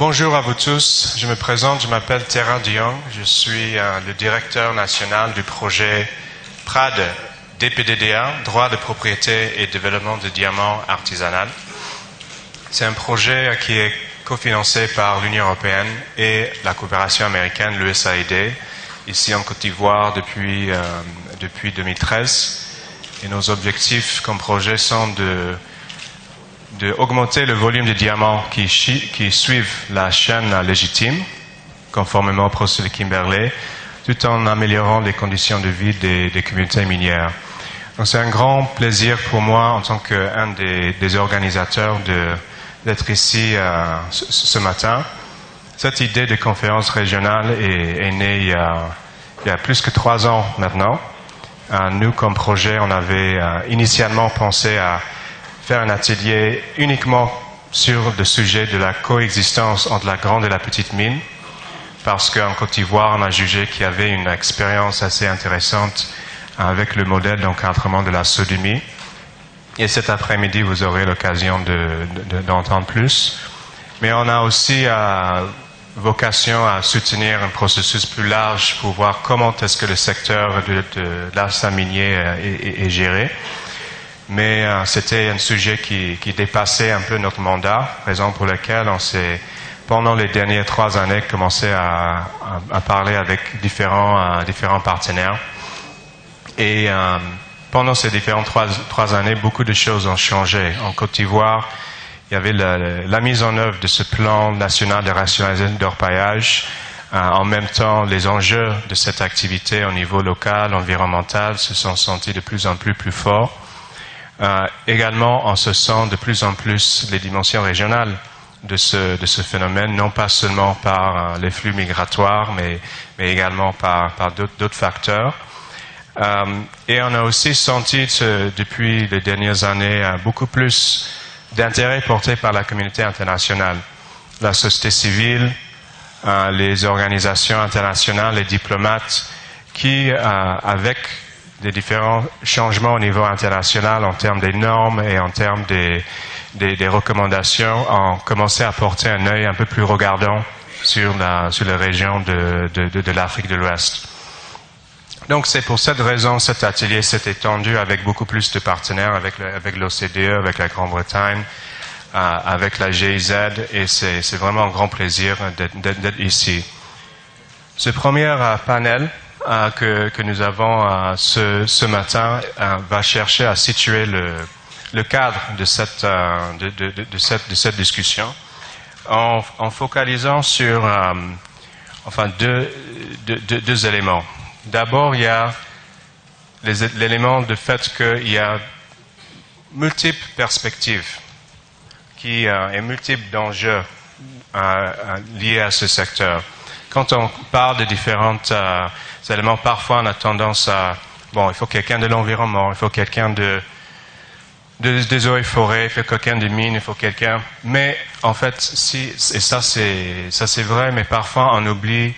bonjour à vous tous. Je me présente, je m'appelle Terra Diong. Je suis le directeur national du projet PRAD DPDDA, droit de propriété et développement de diamants artisanal. C'est un projet qui est cofinancé par l'Union européenne et la coopération américaine, l'USAID, ici en Côte d'Ivoire depuis 2013. Et nos objectifs comme projet sont de augmenter le volume de diamants qui suivent la chaîne légitime, conformément au procès de Kimberley, tout en améliorant les conditions de vie des communautés minières. Donc c'est un grand plaisir pour moi, en tant qu'un des organisateurs, d'être ici ce matin. Cette idée de conférence régionale est née il y a plus que 3 ans maintenant. Nous, comme projet, on avait initialement pensé à faire un atelier uniquement sur le sujet de la coexistence entre la grande et la petite mine, parce qu'en Côte d'Ivoire, on a jugé qu'il y avait une expérience assez intéressante avec le modèle d'encadrement de la sodomie. Et cet après-midi, vous aurez l'occasion d'entendre plus. Mais on a aussi vocation à soutenir un processus plus large pour voir comment est-ce que le secteur de l'artisanat minier est géré. Mais c'était un sujet qui dépassait un peu notre mandat, raison pour laquelle on s'est, pendant les dernières 3 années, commencé à parler avec différents partenaires. Et pendant ces différentes 3 années, beaucoup de choses ont changé. En Côte d'Ivoire, il y avait la mise en œuvre de ce plan national de rationalisation d'orpaillage. En même temps, les enjeux de cette activité au niveau local, environnemental, se sont sentis de plus en plus forts. Également, on se sent de plus en plus les dimensions régionales de ce phénomène, non pas seulement par les flux migratoires, mais également par d'autres facteurs. Et on a aussi senti depuis les dernières années beaucoup plus d'intérêt porté par la communauté internationale, la société civile, les organisations internationales, les diplomates, qui, avec des différents changements au niveau international en termes des normes et en termes des recommandations, ont commencé à porter un œil un peu plus regardant sur la région de l'Afrique de l'Ouest. Donc c'est pour cette raison cet atelier s'est étendu avec beaucoup plus de partenaires, avec l'OCDE, avec la Grande-Bretagne, avec la GIZ, et c'est vraiment un grand plaisir d'être ici. Ce premier panel que nous avons ce matin va chercher à situer le cadre de cette discussion en focalisant sur deux éléments. D'abord, il y a l'élément de fait qu'il y a multiples perspectives et multiples d'enjeux liés à ce secteur. Quand on parle de différents éléments, parfois on a tendance à il faut quelqu'un de l'environnement, il faut quelqu'un des eaux et forêts, il faut quelqu'un de mines, il faut quelqu'un. Mais en fait, et ça c'est vrai, mais parfois on oublie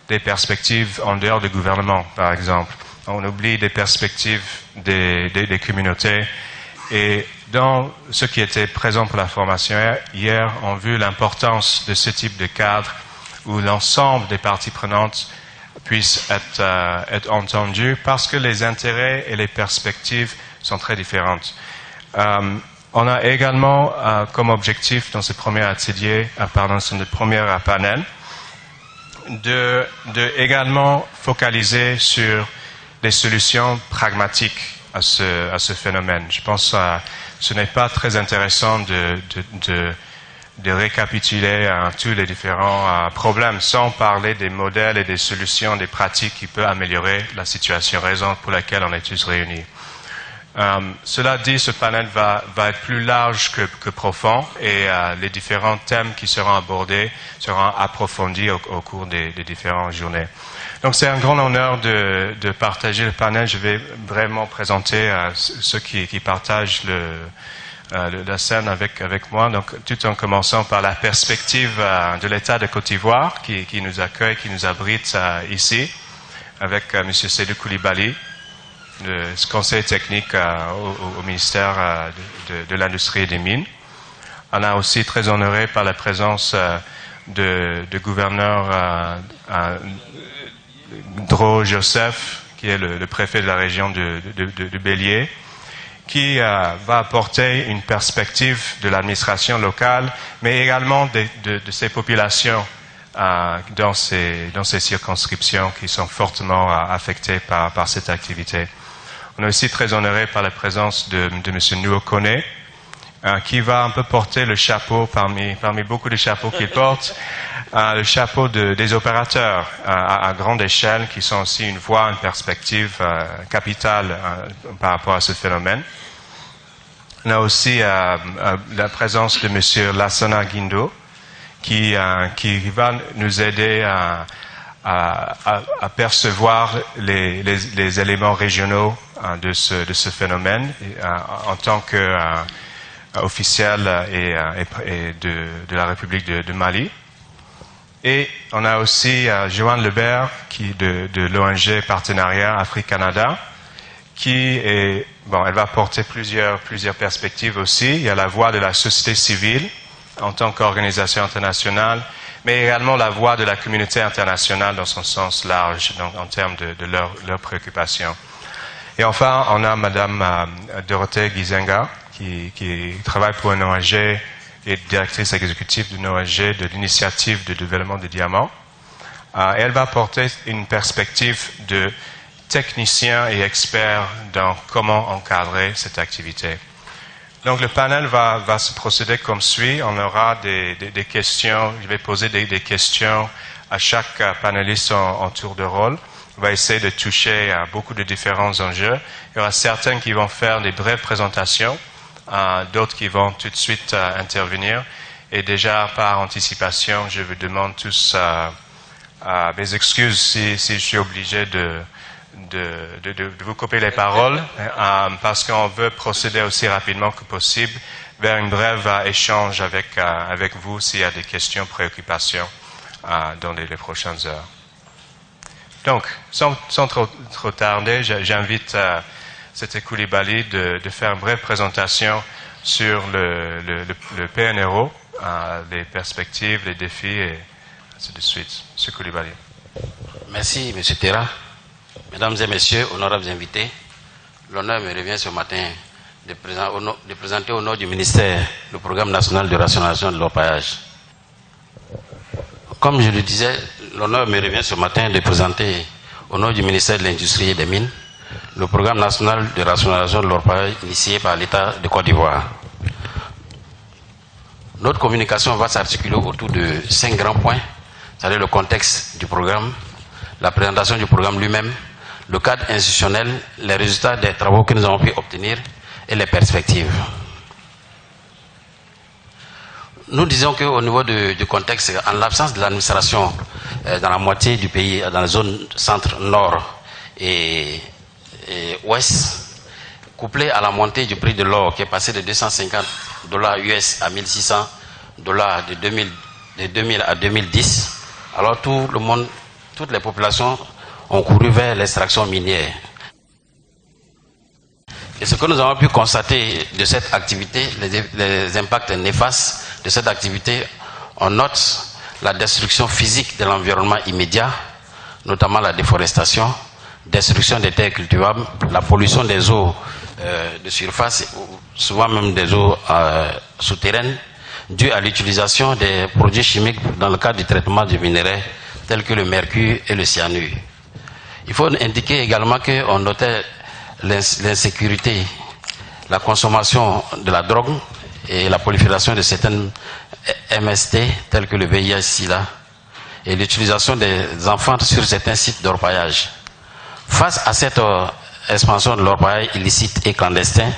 des perspectives en dehors du gouvernement, par exemple. On oublie des perspectives des communautés. Et dans ce qui était présent pour la formation hier, on a vu l'importance de ce type de cadre où l'ensemble des parties prenantes puissent être entendues parce que les intérêts et les perspectives sont très différentes. On a également comme objectif dans ce premier atelier, ce premier panel, de également focaliser sur des solutions pragmatiques à ce phénomène. Je pense que ce n'est pas très intéressant de récapituler tous les différents problèmes sans parler des modèles et des solutions, des pratiques qui peuvent améliorer la situation, raison pour laquelle on est tous réunis. Cela dit, ce panel va être plus large que profond et les différents thèmes qui seront abordés seront approfondis au cours des différentes journées. Donc c'est un grand honneur de partager le panel. Je vais vraiment présenter ceux qui partagent la scène avec moi. Donc tout en commençant par la perspective de l'État de Côte d'Ivoire qui nous accueille, qui nous abrite ici, avec M. Seydou Koulibaly, le conseiller technique au ministère de l'Industrie et des Mines. On a aussi très honoré par la présence de gouverneur Dro Joseph, qui est le préfet de la région de Bélier, qui va apporter une perspective de l'administration locale, mais également de ces populations dans ces circonscriptions qui sont fortement affectées par cette activité. On est aussi très honoré par la présence de M. Nuo Kone, qui va un peu porter le chapeau, parmi beaucoup de chapeaux qu'il porte, le chapeau des opérateurs à grande échelle, qui sont aussi une voie, une perspective capitale par rapport à ce phénomène. On a aussi la présence de M. Lassana Guindo, qui va nous aider à percevoir les éléments régionaux de ce phénomène en tant qu'officiel de la République de Mali. Et on a aussi Joanne Lebert, qui de l'ONG Partenariat Afrique-Canada, elle va porter plusieurs perspectives aussi. Il y a la voix de la société civile en tant qu'organisation internationale, mais également la voix de la communauté internationale dans son sens large, donc en termes de leurs préoccupations. Et enfin, on a Madame Dorothée Gizenga, qui travaille pour une ONG et directrice exécutive d'une ONG de l'initiative de développement des diamants. Elle va porter une perspective de technicien et expert dans comment encadrer cette activité. Donc le panel va se procéder comme suit. On aura des questions. Je vais poser des questions à chaque panéliste en tour de rôle. On va essayer de toucher à beaucoup de différents enjeux. Il y aura certains qui vont faire des brèves présentations, d'autres qui vont tout de suite intervenir. Et déjà, par anticipation, je vous demande tous mes excuses si je suis obligé de vous couper les paroles, parce qu'on veut procéder aussi rapidement que possible vers une brève échange avec vous s'il y a des questions, préoccupations dans les prochaines heures. Donc, sans trop tarder, j'invite Sete Coulibaly de faire une brève présentation sur le PNRO, les perspectives, les défis et ainsi de suite. M. Coulibaly. Merci, M. Terra. Mesdames et messieurs, honorables invités, l'honneur me revient ce matin de présenter au nom du ministère le programme national de rationalisation de l'orpaillage. Comme je le disais, l'honneur me revient ce matin de présenter au nom du ministère de l'Industrie et des Mines le programme national de rationalisation de l'orpaillage initié par l'État de Côte d'Ivoire. Notre communication va s'articuler autour de 5 grands points, c'est-à-dire le contexte du programme, la présentation du programme lui-même, le cadre institutionnel, les résultats des travaux que nous avons pu obtenir et les perspectives. Nous disons qu'au niveau du contexte, en l'absence de l'administration dans la moitié du pays, dans la zone centre, nord et ouest, couplé à la montée du prix de l'or qui est passé de $250 US à $1,600 de 2000 à 2010, alors tout le monde, toutes les populations ont couru vers l'extraction minière. Et ce que nous avons pu constater de cette activité, les impacts néfastes de cette activité, on note la destruction physique de l'environnement immédiat, notamment la déforestation, destruction des terres cultivables, la pollution des eaux de surface, souvent même des eaux souterraines, due à l'utilisation des produits chimiques dans le cadre du traitement du minerai, tels que le mercure et le cyanure. Il faut indiquer également qu'on notait l'insécurité, la consommation de la drogue et la prolifération de certaines MST, telles que le VIH-Sida, et l'utilisation des enfants sur certains sites d'orpaillage. Face à cette expansion de l'orpaillage illicite et clandestin,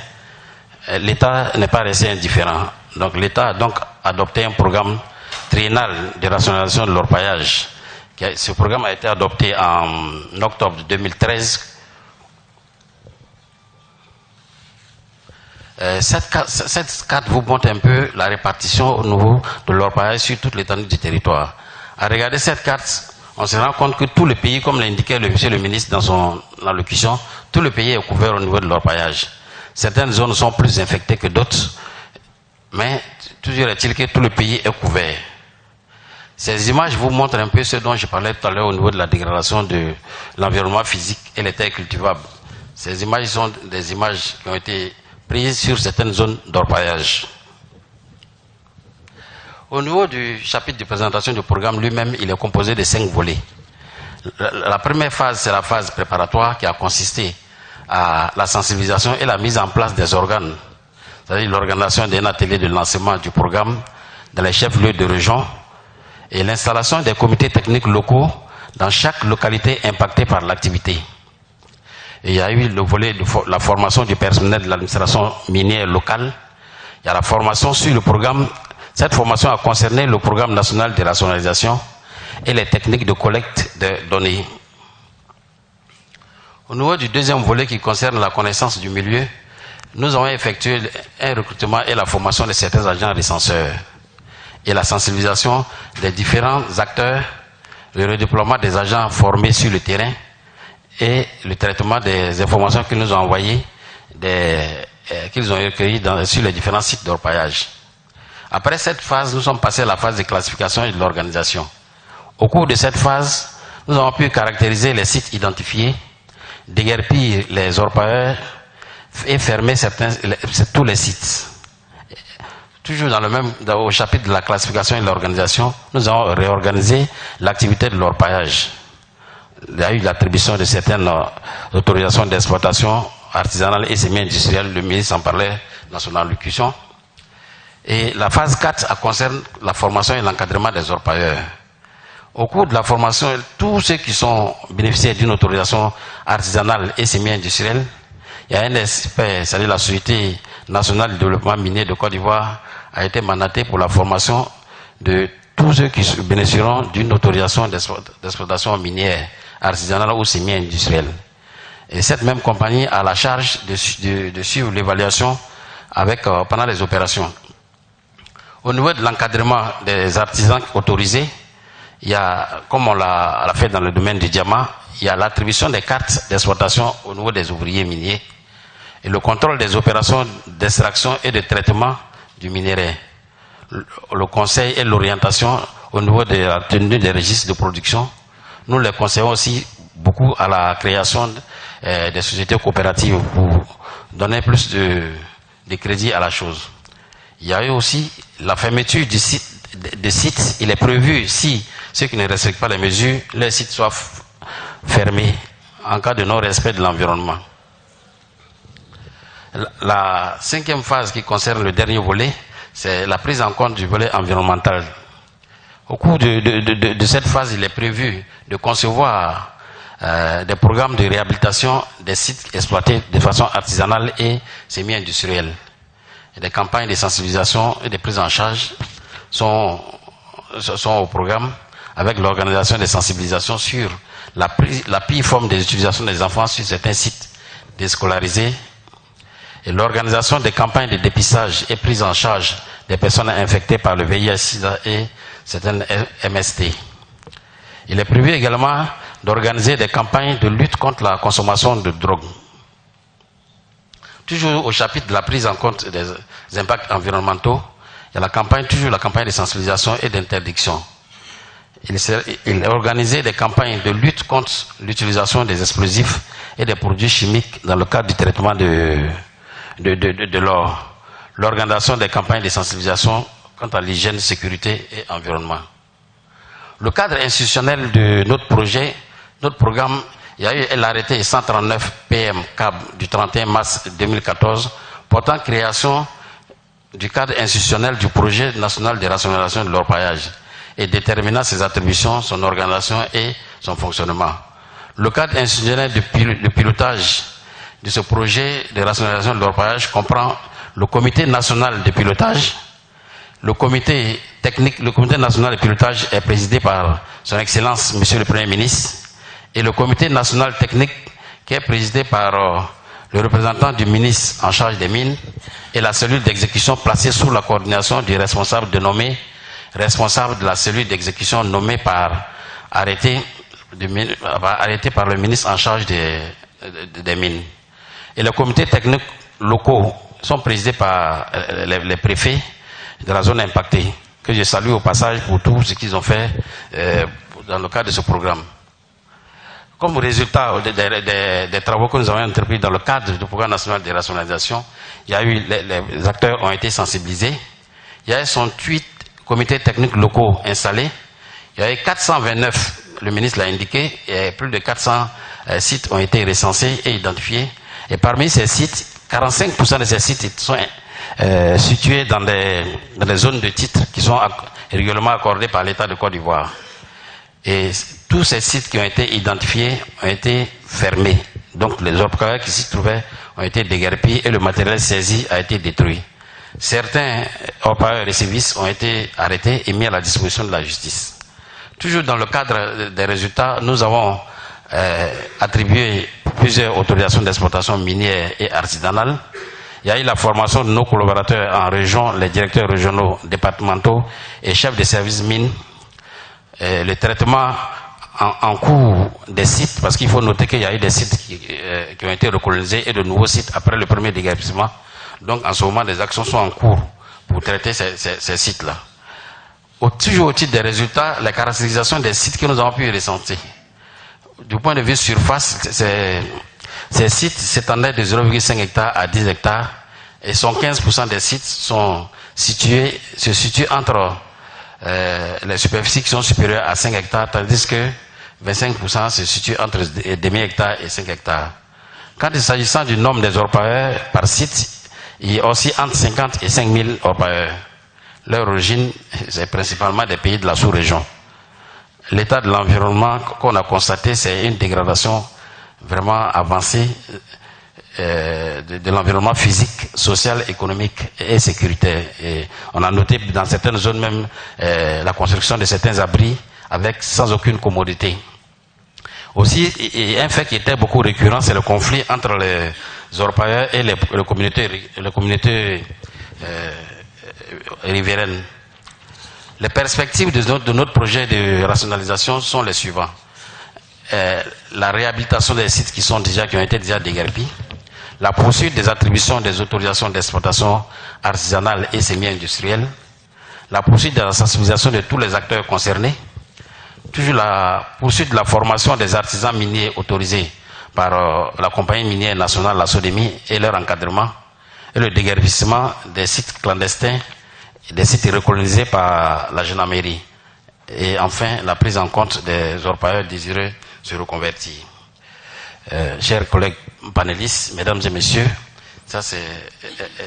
l'État n'est pas resté indifférent. Donc l'État a donc adopté un programme triennal de rationalisation de l'orpaillage. Ce programme a été adopté en octobre 2013. Cette carte vous montre un peu la répartition au niveau de l'orpaillage sur toute l'étendue du territoire. À regarder cette carte, on se rend compte que tout le pays, comme l'indiquait monsieur le ministre dans son allocution, tout le pays est couvert au niveau de l'orpaillage. Certaines zones sont plus infectées que d'autres, mais toujours est-il que tout le pays est couvert. Ces images vous montrent un peu ce dont je parlais tout à l'heure au niveau de la dégradation de l'environnement physique et les terres cultivables. Ces images sont des images qui ont été prises sur certaines zones d'orpaillage. Au niveau du chapitre de présentation du programme lui-même, il est composé de 5 volets. La première phase, c'est la phase préparatoire qui a consisté à la sensibilisation et la mise en place des organes, c'est-à-dire l'organisation d'un atelier de lancement du programme dans les chefs-lieux de région et l'installation des comités techniques locaux dans chaque localité impactée par l'activité. Il y a eu le volet de la formation du personnel de l'administration minière locale. Il y a la formation sur le programme. Cette formation a concerné le programme national de rationalisation et les techniques de collecte de données. Au niveau du deuxième volet qui concerne la connaissance du milieu, nous avons effectué un recrutement et la formation de certains agents recenseurs et la sensibilisation des différents acteurs, le redéploiement des agents formés sur le terrain et le traitement des informations qu'ils nous ont envoyées, qu'ils ont recueillies sur les différents sites d'orpaillage. Après cette phase, nous sommes passés à la phase de classification et de l'organisation. Au cours de cette phase, nous avons pu caractériser les sites identifiés, déguerpir les orpailleurs et fermer tous les sites. Toujours au chapitre de la classification et de l'organisation, nous avons réorganisé l'activité de l'orpaillage. Il y a eu l'attribution de certaines autorisations d'exploitation artisanale et semi-industrielle, le ministre en parlait dans son allocution. Et la phase 4 concerne la formation et l'encadrement des orpailleurs. Au cours de la formation, tous ceux qui sont bénéficiaires d'une autorisation artisanale et semi-industrielle, il y a un expert, c'est-à-dire la Société nationale de développement minier de Côte d'Ivoire, a été mandaté pour la formation de tous ceux qui bénéficieront d'une autorisation d'exploitation minière, artisanale ou semi-industrielle. Et cette même compagnie a la charge de suivre l'évaluation pendant les opérations. Au niveau de l'encadrement des artisans autorisés, il y a, comme on l'a fait dans le domaine du diamant, il y a l'attribution des cartes d'exploitation au niveau des ouvriers miniers et le contrôle des opérations d'extraction et de traitement du minerai, le conseil et l'orientation au niveau de la tenue des registres de production. Nous les conseillons aussi beaucoup à la création des sociétés coopératives pour donner plus de crédit à la chose. Il y a eu aussi la fermeture des sites. Il est prévu, si ceux qui ne respectent pas les mesures, les sites soient fermés en cas de non-respect de l'environnement. La cinquième phase qui concerne le dernier volet, c'est la prise en compte du volet environnemental. Au cours de cette phase, il est prévu de concevoir des programmes de réhabilitation des sites exploités de façon artisanale et semi-industrielle. Des campagnes de sensibilisation et de prise en charge sont au programme avec l'organisation des sensibilisations sur la pire forme des utilisations des enfants sur certains sites déscolarisés et l'organisation des campagnes de dépistage et prise en charge des personnes infectées par le VIH/SIDA et certaines MST. Il est prévu également d'organiser des campagnes de lutte contre la consommation de drogue. Toujours au chapitre de la prise en compte des impacts environnementaux, il y a la campagne de sensibilisation et d'interdiction. Il est organisé des campagnes de lutte contre l'utilisation des explosifs et des produits chimiques dans le cadre du traitement de l'or. L'organisation des campagnes de sensibilisation quant à l'hygiène, sécurité et environnement. Le cadre institutionnel de notre programme, il y a eu l'arrêté 139 PM CAB du 31 mars 2014 portant création du cadre institutionnel du projet national de rationalisation de l'orpaillage et déterminant ses attributions, son organisation et son fonctionnement. Le cadre institutionnel de pilotage de ce projet de rationalisation de l'orpaillage comprend le comité national de pilotage. Le comité national de pilotage est présidé par son Excellence Monsieur le Premier ministre et le comité national technique qui est présidé par le représentant du ministre en charge des mines et la cellule d'exécution placée sous la coordination du responsable responsable de la cellule d'exécution nommé par arrêté par le ministre en charge des mines. Et les comités techniques locaux sont présidés par les préfets de la zone impactée, que je salue au passage pour tout ce qu'ils ont fait dans le cadre de ce programme. Comme résultat des travaux que nous avons entrepris dans le cadre du programme national de rationalisation, il y a eu, les acteurs ont été sensibilisés. Il y a 108 comités techniques locaux installés. Il y a eu 429, le ministre l'a indiqué, et plus de 400 sites ont été recensés et identifiés. Et parmi ces sites, 45% de ces sites sont situés dans des zones de titres qui sont régulièrement accordées par l'État de Côte d'Ivoire. Et tous ces sites qui ont été identifiés ont été fermés. Donc les orpailleurs qui s'y trouvaient ont été déguerpis et le matériel saisi a été détruit. Certains orpailleurs récidivistes ont été arrêtés et mis à la disposition de la justice. Toujours dans le cadre des résultats, nous avons attribué plusieurs autorisations d'exploitation minière et artisanale. Il y a eu la formation de nos collaborateurs en région, les directeurs régionaux, départementaux et chefs de services mines. Le traitement en cours des sites, parce qu'il faut noter qu'il y a eu des sites qui ont été recolonisés et de nouveaux sites après le premier déguerpissement. Donc en ce moment, des actions sont en cours pour traiter ces sites-là. Toujours au titre des résultats, la caractérisation des sites que nous avons pu ressentir. Du point de vue surface, ces sites s'étendaient de 0,5 hectares à 10 hectares et 15% des sites se situent entre les superficies qui sont supérieures à 5 hectares, tandis que 25% se situent entre demi-hectares et 5 hectares. Quand il s'agissant du nombre des orpailleurs par site, il y a aussi entre 50 et 5 000 orpailleurs. Leur origine, c'est principalement des pays de la sous-région. L'état de l'environnement qu'on a constaté, c'est une dégradation vraiment avancée de l'environnement physique, social, économique et sécuritaire. Et on a noté dans certaines zones même la construction de certains abris sans aucune commodité. Aussi, un fait qui était beaucoup récurrent, c'est le conflit entre les orpailleurs et les communautés riveraines. Les perspectives de notre projet de rationalisation sont les suivants. La réhabilitation des sites qui ont été déjà déguerpis, la poursuite des attributions des autorisations d'exploitation artisanale et semi-industrielle, la poursuite de la sensibilisation de tous les acteurs concernés, toujours la poursuite de la formation des artisans miniers autorisés par la compagnie minière nationale, la SODEMI, et leur encadrement, et le déguerpissement des sites clandestins, des sites recolonisés par la gendarmerie, et enfin la prise en compte des orpailleurs désireux se reconvertir. Chers collègues panélistes, mesdames et messieurs,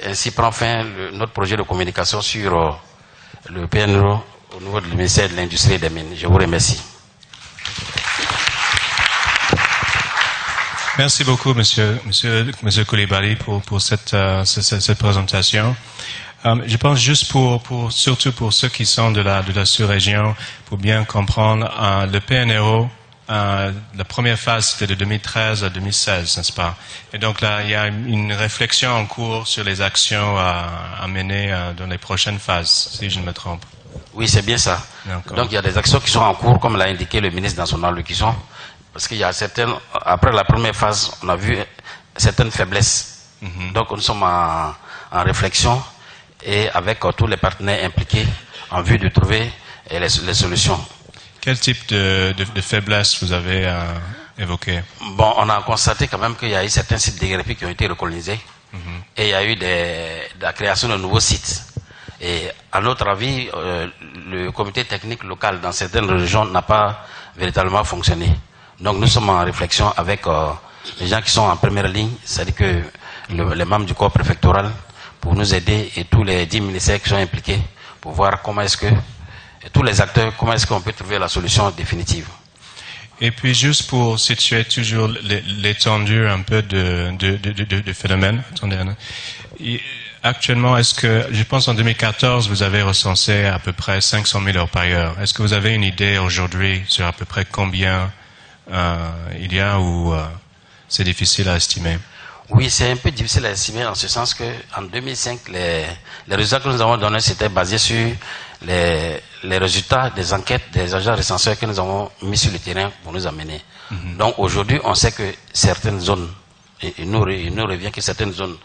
ainsi prend fin notre projet de communication sur le PNRO au niveau du ministère de l'Industrie et des Mines. Je vous remercie. Merci beaucoup, Monsieur Coulibaly, pour cette présentation. Je pense juste surtout pour ceux qui sont de la sous-région, pour bien comprendre, le PNRO, la première phase c'était de 2013 à 2016, n'est-ce pas? Et donc là, il y a une réflexion en cours sur les actions à mener dans les prochaines phases, si je ne me trompe. Oui, c'est bien ça. Donc il y a des actions qui sont en cours, comme l'a indiqué le ministre dans son allocution, parce qu'il y a après la première phase, on a vu certaines faiblesses. Donc nous sommes en réflexion et avec tous les partenaires impliqués en vue de trouver les solutions. Quel type de faiblesse vous avez évoqué? Bon, on a constaté quand même qu'il y a eu certains sites déguerpis qui ont été recolonisés et il y a eu la création de nouveaux sites. Et à notre avis, le comité technique local dans certaines régions n'a pas véritablement fonctionné. Donc nous sommes en réflexion avec les gens qui sont en première ligne, c'est-à-dire que les membres du corps préfectoral, pour nous aider, et tous les 10 ministères qui sont impliqués, pour voir comment est-ce que, et tous les acteurs, comment est-ce qu'on peut trouver la solution définitive. Et puis juste pour situer toujours l'étendue un peu de phénomène, attendez, actuellement, est-ce que, je pense en 2014, vous avez recensé à peu près 500 000 orpailleurs. Est-ce que vous avez une idée aujourd'hui sur à peu près combien il y a ou c'est difficile à estimer? Oui, c'est un peu difficile à estimer en ce sens que en 2005, les résultats que nous avons donnés c'était basé sur les résultats des enquêtes des agents recenseurs que nous avons mis sur le terrain pour nous amener. Donc aujourd'hui, on sait que certaines zones, il nous revient que certaines zones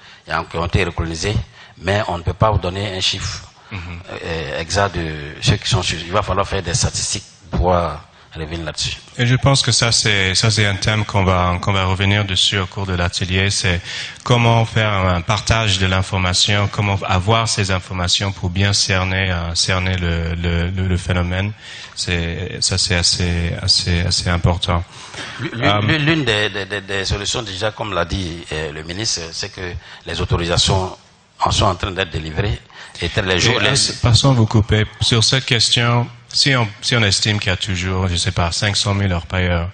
qui ont été recolonisées, mais on ne peut pas vous donner un chiffre exact de ceux qui sont sur. Il va falloir faire des statistiques pour pouvoir revenir là-dessus. Et je pense que ça c'est un thème qu'on va revenir dessus au cours de l'atelier. C'est comment faire un partage de l'information, comment avoir ces informations pour bien cerner le phénomène. C'est assez important. L'une des solutions déjà, comme l'a dit le ministre, c'est que les autorisations en sont en train d'être délivrées. Et les jours. Passons vous couper sur cette question. Si on estime qu'il y a toujours, je sais pas, 500 000 orpailleurs,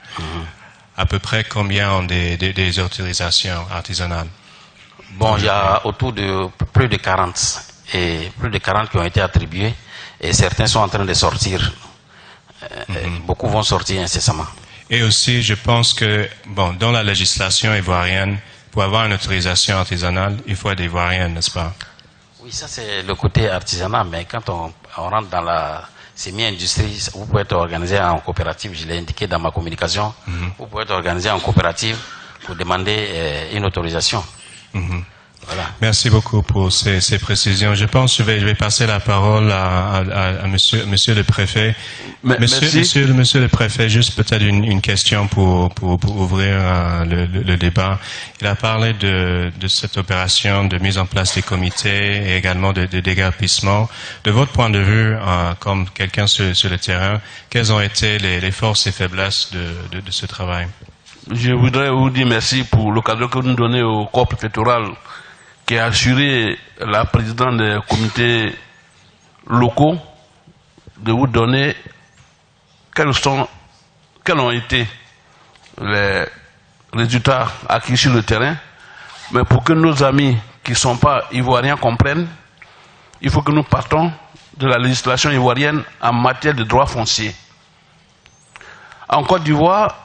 à peu près combien ont des autorisations artisanales? Bon, il y a autour de plus de 40. Et plus de 40 qui ont été attribués. Et certains sont en train de sortir. Beaucoup vont sortir incessamment. Et aussi, je pense que, dans la législation ivoirienne, pour avoir une autorisation artisanale, il faut être ivoirien, n'est-ce pas? Oui, ça c'est le côté artisanal, mais quand on rentre dans la semi-industrie, vous pouvez être organisé en coopérative, je l'ai indiqué dans ma communication, vous pouvez être organisé en coopérative pour demander une autorisation. Voilà. Merci beaucoup pour ces précisions. Je pense que je vais passer la parole à monsieur le préfet. Monsieur le préfet, juste peut-être une question pour ouvrir le débat. Il a parlé de cette opération de mise en place des comités et également de déguerpissement. De votre point de vue, comme quelqu'un sur le terrain, quelles ont été les forces et faiblesses de ce travail? Je voudrais vous dire merci pour l'occasion que vous nous donnez au corps préfectoral qui a assuré la présidente des comités locaux de vous donner quels ont été les résultats acquis sur le terrain. Mais pour que nos amis qui ne sont pas ivoiriens comprennent, il faut que nous partons de la législation ivoirienne en matière de droits fonciers. En Côte d'Ivoire,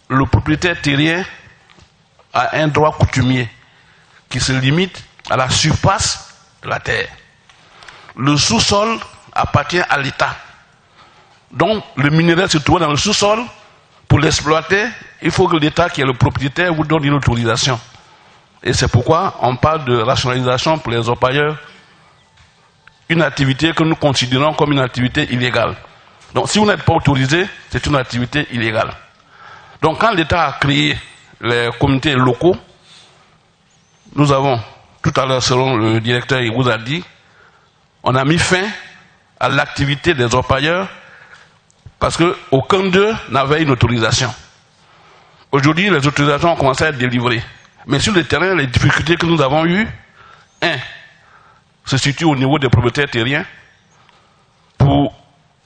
le propriétaire terrien a un droit coutumier qui se limite à la surface de la terre. Le sous-sol appartient à l'État. Donc, le minerai se trouve dans le sous-sol. Pour l'exploiter, il faut que l'État, qui est le propriétaire, vous donne une autorisation. Et c'est pourquoi on parle de rationalisation pour les orpailleurs, une activité que nous considérons comme une activité illégale. Donc, si vous n'êtes pas autorisé, c'est une activité illégale. Donc, quand l'État a créé les comités locaux, nous avons, tout à l'heure, selon le directeur, il vous a dit, on a mis fin à l'activité des orpailleurs parce qu'aucun d'eux n'avait une autorisation. Aujourd'hui, les autorisations ont commencé à être délivrées. Mais sur le terrain, les difficultés que nous avons eues, se situent au niveau des propriétaires terriens. Pour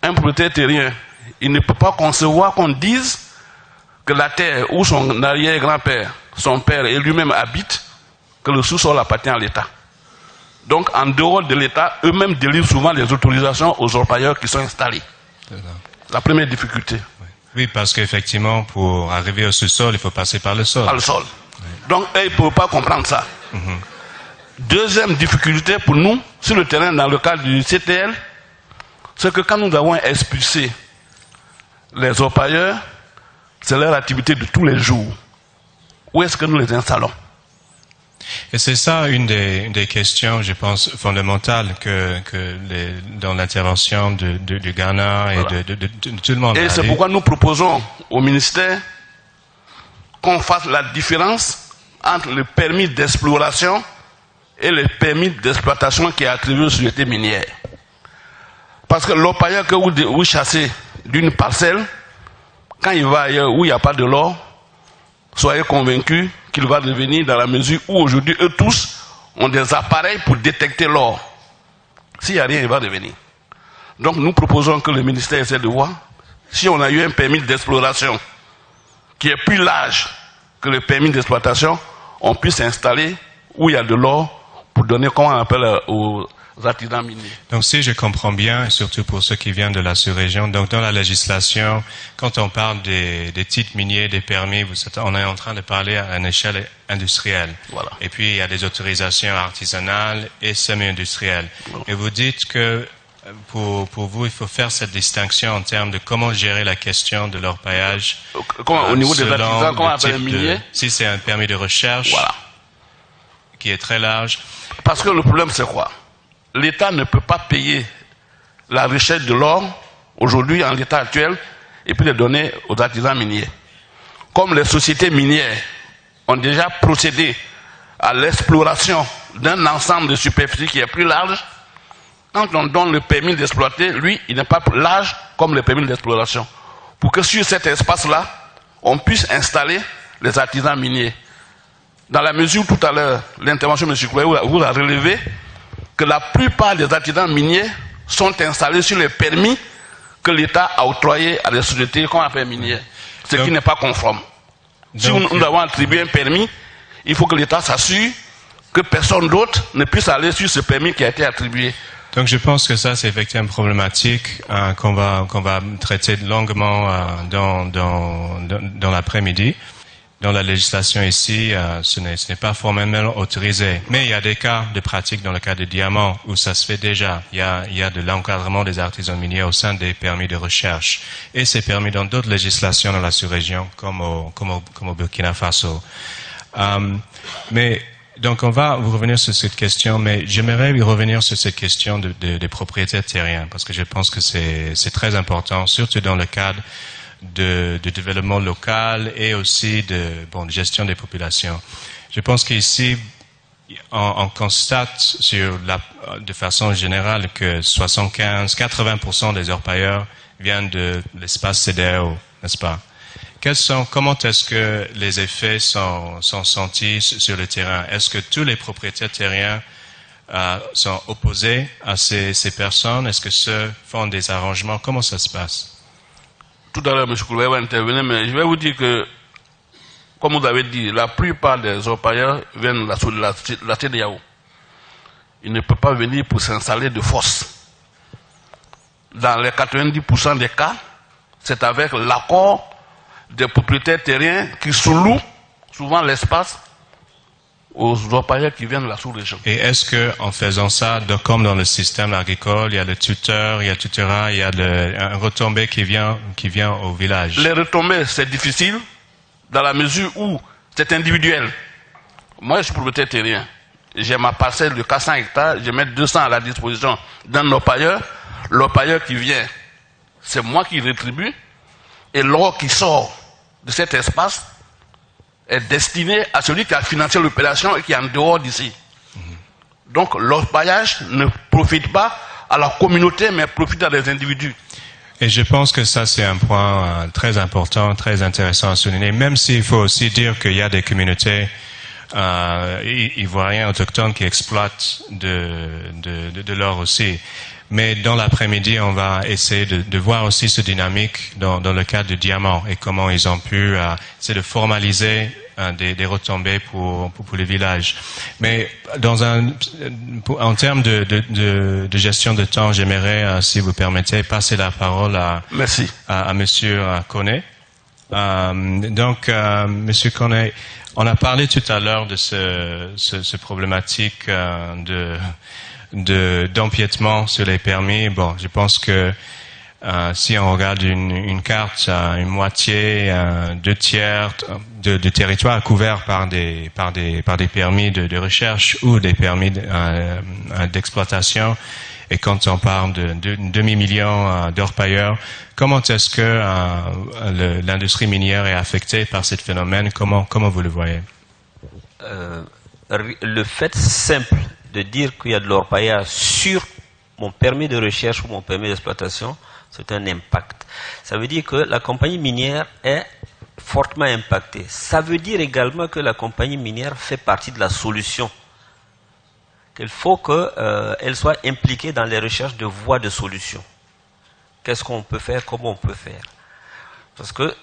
un propriétaire terrien, il ne peut pas concevoir qu'on dise que la terre où son arrière-grand-père, son père et lui-même habitent, que le sous-sol appartient à l'État. Donc, en dehors de l'État, eux-mêmes délivrent souvent les autorisations aux orpailleurs qui sont installés. La première difficulté. Oui, parce qu'effectivement, pour arriver au sous-sol, il faut passer par le sol. Par le sol. Donc, eux, ils ne peuvent pas comprendre ça. Deuxième difficulté pour nous, sur le terrain, dans le cadre du CTL, c'est que quand nous avons expulsé les orpailleurs, c'est leur activité de tous les jours. Où est-ce que nous les installons? Et c'est ça une des questions, je pense, fondamentales dans l'intervention du Ghana et de tout le monde. Et c'est pourquoi nous proposons au ministère qu'on fasse la différence entre le permis d'exploration et le permis d'exploitation qui est attribué aux sociétés minières. Parce que l'orpailleur que vous chassez d'une parcelle, quand il va ailleurs où il n'y a pas de l'or, soyez convaincus qu'il va devenir dans la mesure où aujourd'hui eux tous ont des appareils pour détecter l'or. S'il n'y a rien, il va devenir. Donc nous proposons que le ministère essaie de voir si on a eu un permis d'exploration qui est plus large que le permis d'exploitation, on puisse s'installer où il y a de l'or pour donner, comment on appelle, aux artisans miniers. Donc si je comprends bien, et surtout pour ceux qui viennent de la sous-région, donc dans la législation, quand on parle des titres miniers, des permis, on est en train de parler à une échelle industrielle. Voilà. Et puis il y a des autorisations artisanales et semi-industrielles. Voilà. Et vous dites que pour vous, il faut faire cette distinction en termes de comment gérer la question de l'orpaillage. Au niveau des artisans, comment on appelle les miniers? Si c'est un permis de recherche, voilà, qui est très large. Parce que le problème, c'est quoi? l'État ne peut pas payer la recherche de l'or, aujourd'hui, en l'état actuel, et puis les donner aux artisans miniers. Comme les sociétés minières ont déjà procédé à l'exploration d'un ensemble de superficie qui est plus large, quand on donne le permis d'exploiter, lui, il n'est pas large comme le permis d'exploration. Pour que sur cet espace-là, on puisse installer les artisans miniers. Dans la mesure où tout à l'heure, l'intervention de M. Koué vous a relevé que la plupart des artisans miniers sont installés sur les permis que l'État a octroyés à des sociétés qu'on appelle minières, ce qui n'est pas conforme. Si nous avons attribué un permis, il faut que l'État s'assure que personne d'autre ne puisse aller sur ce permis qui a été attribué. Donc je pense que ça c'est effectivement une problématique qu'on va traiter longuement dans l'après-midi. Dans la législation ici, ce n'est pas formellement autorisé. Mais il y a des cas de pratique dans le cas des diamants où ça se fait déjà. Il y a de l'encadrement des artisans miniers au sein des permis de recherche. Et c'est permis dans d'autres législations dans la sous-région, comme au Burkina Faso. Donc on va vous revenir sur cette question, mais j'aimerais revenir sur cette question des propriétaires terriens, parce que je pense que c'est très important, surtout dans le cadre de développement local et aussi de gestion des populations. Je pense qu'ici, on constate de façon générale que 75-80% des orpailleurs viennent de l'espace CEDEAO, n'est-ce pas? Comment est-ce que les effets sont sentis sur le terrain? Est-ce que tous les propriétaires terriens sont opposés à ces personnes? Est-ce que ceux font des arrangements? Comment ça se passe? Tout à l'heure, M. Kouloué va intervenir, mais je vais vous dire que, comme vous avez dit, la plupart des orpailleurs viennent de la CEDEAO. Ils ne peuvent pas venir pour s'installer de force. Dans les 90% des cas, c'est avec l'accord des propriétaires terriens qui sous-louent souvent l'espace aux orpailleurs qui viennent de la sous-région. Et est-ce que, en faisant ça, comme dans le système agricole, il y a le tuteur, il y a tutorat, il y a un retombé qui vient au village? Les retombées, c'est difficile, dans la mesure où c'est individuel. Moi, je suis propriétaire terrien. J'ai ma parcelle de 400 hectares, je mets 200 à la disposition d'un orpailleur. L'orpailleur qui vient, c'est moi qui rétribue. Et l'or qui sort de cet espace est destiné à celui qui a financé l'opération et qui est en dehors d'ici. Donc l'orpaillage ne profite pas à la communauté, mais profite à des individus. Et je pense que ça, c'est un point très important, très intéressant à souligner, même s'il faut aussi dire qu'il y a des communautés ivoiriennes autochtones qui exploitent de l'or aussi. Mais dans l'après-midi, on va essayer de voir aussi cette dynamique dans le cadre du diamant et comment ils ont pu essayer de formaliser des retombées pour les villages. Mais en termes de gestion de temps, j'aimerais, si vous permettez, passer la parole à Monsieur Koné. Donc, Monsieur Koné, on a parlé tout à l'heure de ce problématique d'empiètement sur les permis. Bon, je pense que si on regarde une carte, une moitié, 2/3 de territoire couvert par des permis de recherche ou des permis d'exploitation. Et quand on parle de demi-million d'orpailleurs, comment est-ce que l'industrie minière est affectée par ce phénomène? Comment vous le voyez? Le fait simple de dire qu'il y a de l'orpaillage sur mon permis de recherche ou mon permis d'exploitation, c'est un impact. Ça veut dire que la compagnie minière est fortement impactée. Ça veut dire également que la compagnie minière fait partie de la solution. Qu'il faut qu'elle soit impliquée dans les recherches de voies de solution. Qu'est-ce qu'on peut faire, comment on peut faire. Parce que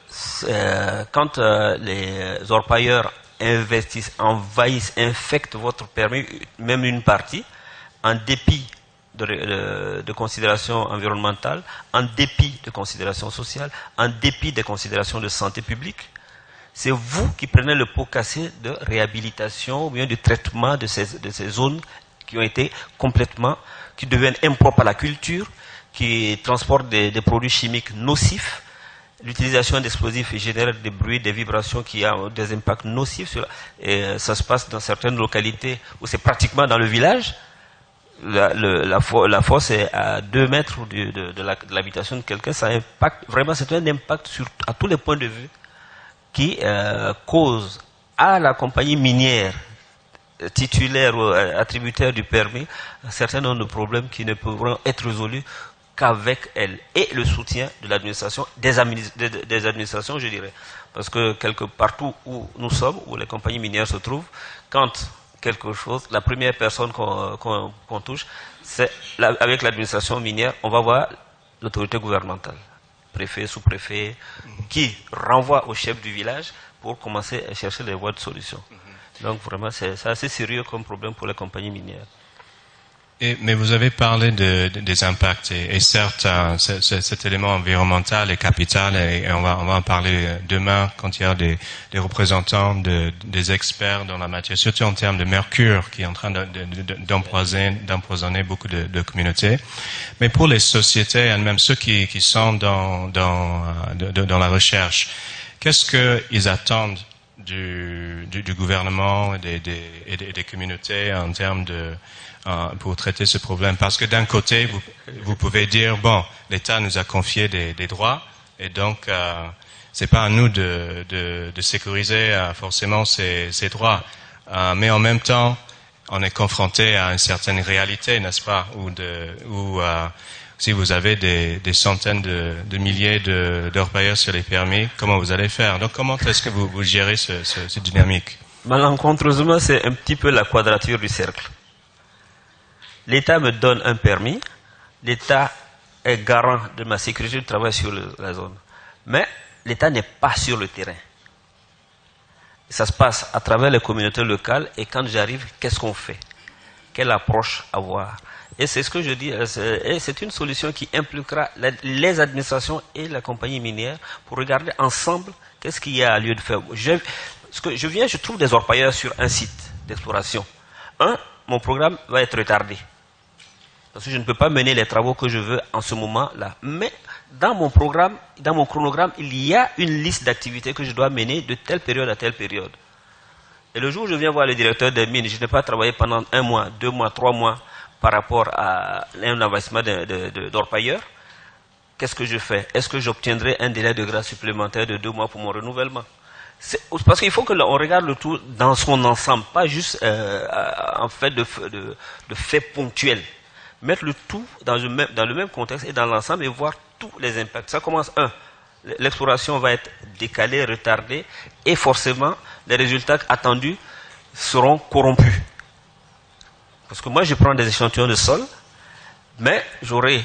quand les orpailleurs investissent, envahissent, infectent votre permis, même une partie, en dépit de considérations environnementales, en dépit de considérations sociales, en dépit des considérations de santé publique, c'est vous qui prenez le pot cassé de réhabilitation ou bien de traitement de ces zones qui ont été qui deviennent impropres à la culture, qui transportent des produits chimiques nocifs. L'utilisation d'explosifs génère des bruits, des vibrations qui ont des impacts nocifs. Et ça se passe dans certaines localités où c'est pratiquement dans le village. la fosse est à 2 mètres de l'habitation de quelqu'un, ça impacte, vraiment c'est un impact à tous les points de vue qui cause à la compagnie minière titulaire ou attributaire du permis un certain nombre de problèmes qui ne pourront être résolus qu'avec elle et le soutien de l'administration, des administrations, je dirais. Parce que partout où nous sommes, où les compagnies minières se trouvent, quand quelque chose, la première personne qu'on touche, c'est avec l'administration minière, on va voir l'autorité gouvernementale, préfet, sous-préfet, qui renvoie au chef du village pour commencer à chercher les voies de solution. Donc vraiment, c'est assez sérieux comme problème pour les compagnies minières. Mais vous avez parlé des impacts et certes cet élément environnemental est capital et on va en parler demain quand il y a des représentants des experts dans la matière, surtout en termes de mercure qui est en train d'empoisonner beaucoup de communautés. Mais pour les sociétés elles-mêmes, ceux qui sont dans la recherche, qu'est-ce qu'ils attendent du gouvernement et des communautés en termes pour traiter ce problème? Parce que d'un côté, vous pouvez dire, bon, l'État nous a confié des droits, et donc c'est pas à nous de sécuriser forcément ces droits. Mais en même temps, on est confronté à une certaine réalité, n'est-ce pas, où si vous avez des centaines de milliers d'orpailleurs sur les permis, comment vous allez faire? Donc comment est-ce que vous gérez cette dynamique? Malencontreusement, c'est un petit peu la quadrature du cercle. L'État me donne un permis, l'État est garant de ma sécurité de travail sur la zone. Mais l'État n'est pas sur le terrain. Ça se passe à travers les communautés locales et quand j'arrive, qu'est-ce qu'on fait? Quelle approche avoir? Et c'est ce que je dis, c'est une solution qui impliquera les administrations et la compagnie minière pour regarder ensemble qu'est-ce qu'il y a lieu de faire. Je trouve des orpailleurs sur un site d'exploration. Mon programme va être retardé. Parce que je ne peux pas mener les travaux que je veux en ce moment-là. Mais dans mon programme, dans mon chronogramme, il y a une liste d'activités que je dois mener de telle période à telle période. Et le jour où je viens voir le directeur des mines, je n'ai pas travaillé pendant 1 mois, 2 mois, 3 mois par rapport à un investissement d'orpailleur. Qu'est-ce que je fais? Est-ce que j'obtiendrai un délai de grâce supplémentaire de 2 mois pour mon renouvellement? Parce qu'il faut que l'on regarde le tout dans son ensemble, pas juste en fait de faits ponctuels. Mettre le tout dans le même contexte et dans l'ensemble et voir tous les impacts. Ça commence, l'exploration va être décalée, retardée et forcément les résultats attendus seront corrompus. Parce que moi je prends des échantillons de sol, mais j'aurai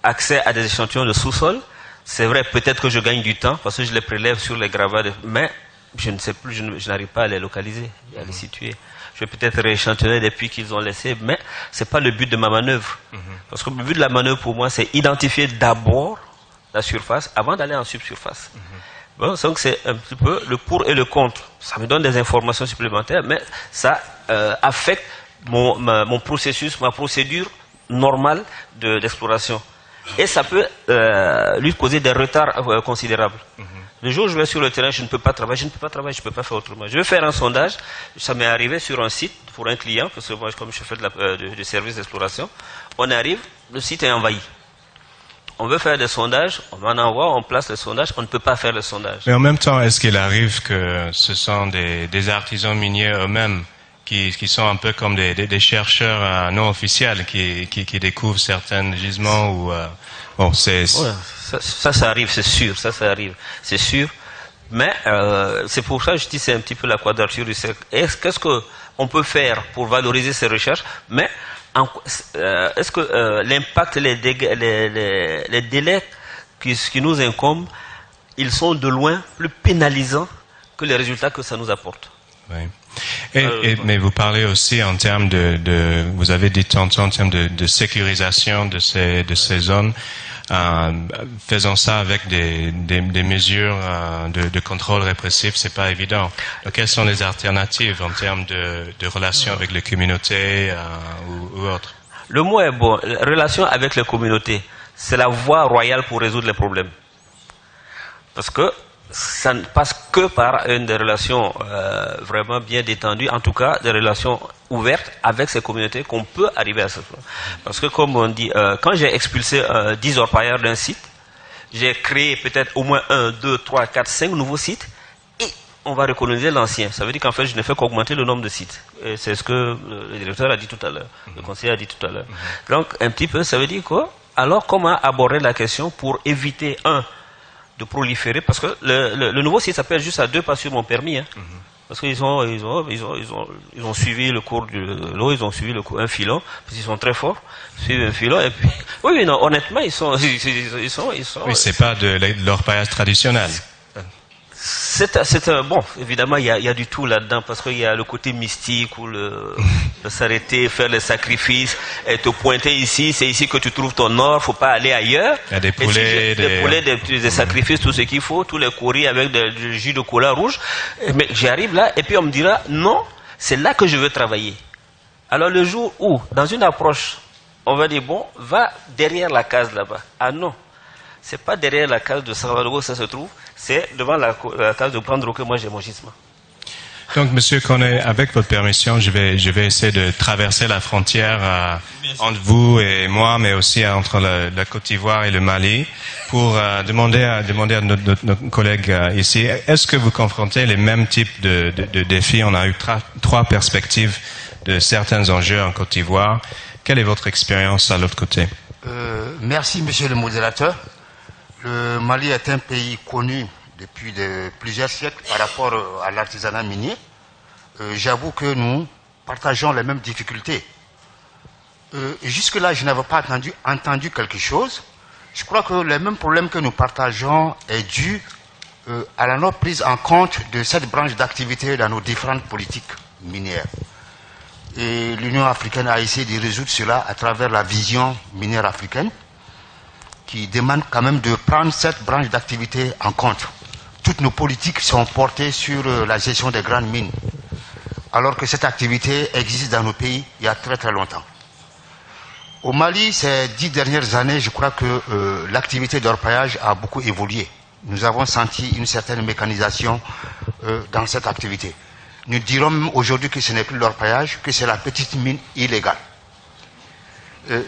accès à des échantillons de sous-sol. C'est vrai, peut-être que je gagne du temps parce que je les prélève sur les gravats, mais je ne sais plus, je n'arrive pas à les localiser, à les situer. Je vais peut-être rééchantillonner des puits qu'ils ont laissés, mais c'est pas le but de ma manœuvre. Parce que le but de la manœuvre pour moi, c'est identifier d'abord la surface avant d'aller en subsurface. Bon, donc c'est un petit peu le pour et le contre. Ça me donne des informations supplémentaires, mais ça affecte mon processus, ma procédure normale d'exploration. Et ça peut lui causer des retards considérables. Le jour où je vais sur le terrain, je ne peux pas travailler, je ne peux pas faire autrement. Je vais faire un sondage, ça m'est arrivé sur un site pour un client, parce que moi, comme je fais du service d'exploration, on arrive, le site est envahi. On veut faire des sondages, on en envoie, on place le sondage, on ne peut pas faire le sondage. Mais en même temps, est-ce qu'il arrive que ce sont des artisans miniers eux-mêmes qui sont un peu comme des chercheurs non officiels qui découvrent certains gisements ou bon, c'est ça arrive, c'est sûr, ça arrive, c'est sûr. Mais c'est pour ça que je dis c'est un petit peu la quadrature du cercle. Qu'est-ce qu'on peut faire pour valoriser ces recherches? Mais est-ce que l'impact, les délais qui nous incombent, ils sont de loin plus pénalisants que les résultats que ça nous apporte? Oui. Mais vous parlez aussi en termes vous avez dit tantôt en termes de sécurisation de ces zones, faisant ça avec des mesures de contrôle répressif, c'est pas évident. Donc, quelles sont les alternatives en termes de relations avec les communautés ou autres? Le mot est bon. Relation avec les communautés, c'est la voie royale pour résoudre les problèmes. Parce que ça ne passe que par une des relations vraiment bien détendues, en tout cas des relations ouvertes avec ces communautés qu'on peut arriver à ce point. Parce que comme on dit, quand j'ai expulsé 10 orpailleurs d'un site, j'ai créé peut-être au moins 1, 2, 3, 4, 5 nouveaux sites et on va recoloniser l'ancien. Ça veut dire qu'en fait je ne fais qu'augmenter le nombre de sites. Et c'est ce que le directeur a dit tout à l'heure, le conseiller a dit tout à l'heure. Donc un petit peu, ça veut dire quoi? Alors comment aborder la question pour éviter, de proliférer, parce que le nouveau site s'appelle juste à 2 pas sur mon permis, hein. Parce qu'ils ont suivi le cours de l'eau, ils ont suivi un filon, parce qu'ils sont très forts, suivent un filon, et puis, oui, non, honnêtement, ils sont. Oui, c'est pas de l'orpaillage traditionnel. Bon, évidemment, il y a du tout là-dedans, parce qu'il y a le côté mystique, où de s'arrêter, faire les sacrifices, et te pointer ici, c'est ici que tu trouves ton or, faut pas aller ailleurs. Il y a des poulets, des sacrifices, tout ce qu'il faut, tous les courriers avec du jus de cola rouge. Mais j'arrive là, et puis on me dira, non, c'est là que je veux travailler. Alors le jour où, dans une approche, on va dire, bon, va derrière la case là-bas. Ah non, c'est pas derrière la case de Salvador ça se trouve, c'est devant la case de Prendre que moi j'ai mon gisement. Donc, Monsieur Koné, avec votre permission, je vais essayer de traverser la frontière entre vous et moi, mais aussi entre la Côte d'Ivoire et le Mali, pour demander à notre collègue ici, est-ce que vous confrontez les mêmes types de défis? On a eu 3 perspectives de certains enjeux en Côte d'Ivoire. Quelle est votre expérience à l'autre côté? Merci, Monsieur le modérateur. Le Mali est un pays connu depuis plusieurs siècles par rapport à l'artisanat minier. J'avoue que nous partageons les mêmes difficultés. Jusque-là, je n'avais pas entendu quelque chose. Je crois que les mêmes problèmes que nous partageons est dû à la non prise en compte de cette branche d'activité dans nos différentes politiques minières. Et l'Union africaine a essayé de résoudre cela à travers la vision minière africaine, qui demande quand même de prendre cette branche d'activité en compte. Toutes nos politiques sont portées sur la gestion des grandes mines, alors que cette activité existe dans nos pays il y a très très longtemps. Au Mali, ces 10 dernières années, je crois que l'activité d'orpaillage a beaucoup évolué. Nous avons senti une certaine mécanisation dans cette activité. Nous dirons même aujourd'hui que ce n'est plus l'orpaillage, que c'est la petite mine illégale.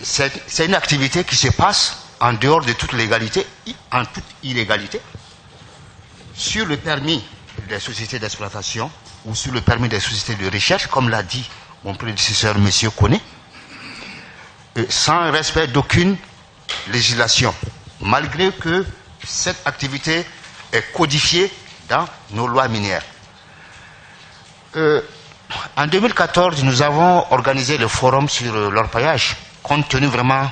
C'est une activité qui se passe en dehors de toute légalité, en toute illégalité, sur le permis des sociétés d'exploitation ou sur le permis des sociétés de recherche, comme l'a dit mon prédécesseur, M. Koné, sans respect d'aucune législation, malgré que cette activité est codifiée dans nos lois minières. En 2014, nous avons organisé le forum sur l'orpaillage, compte tenu vraiment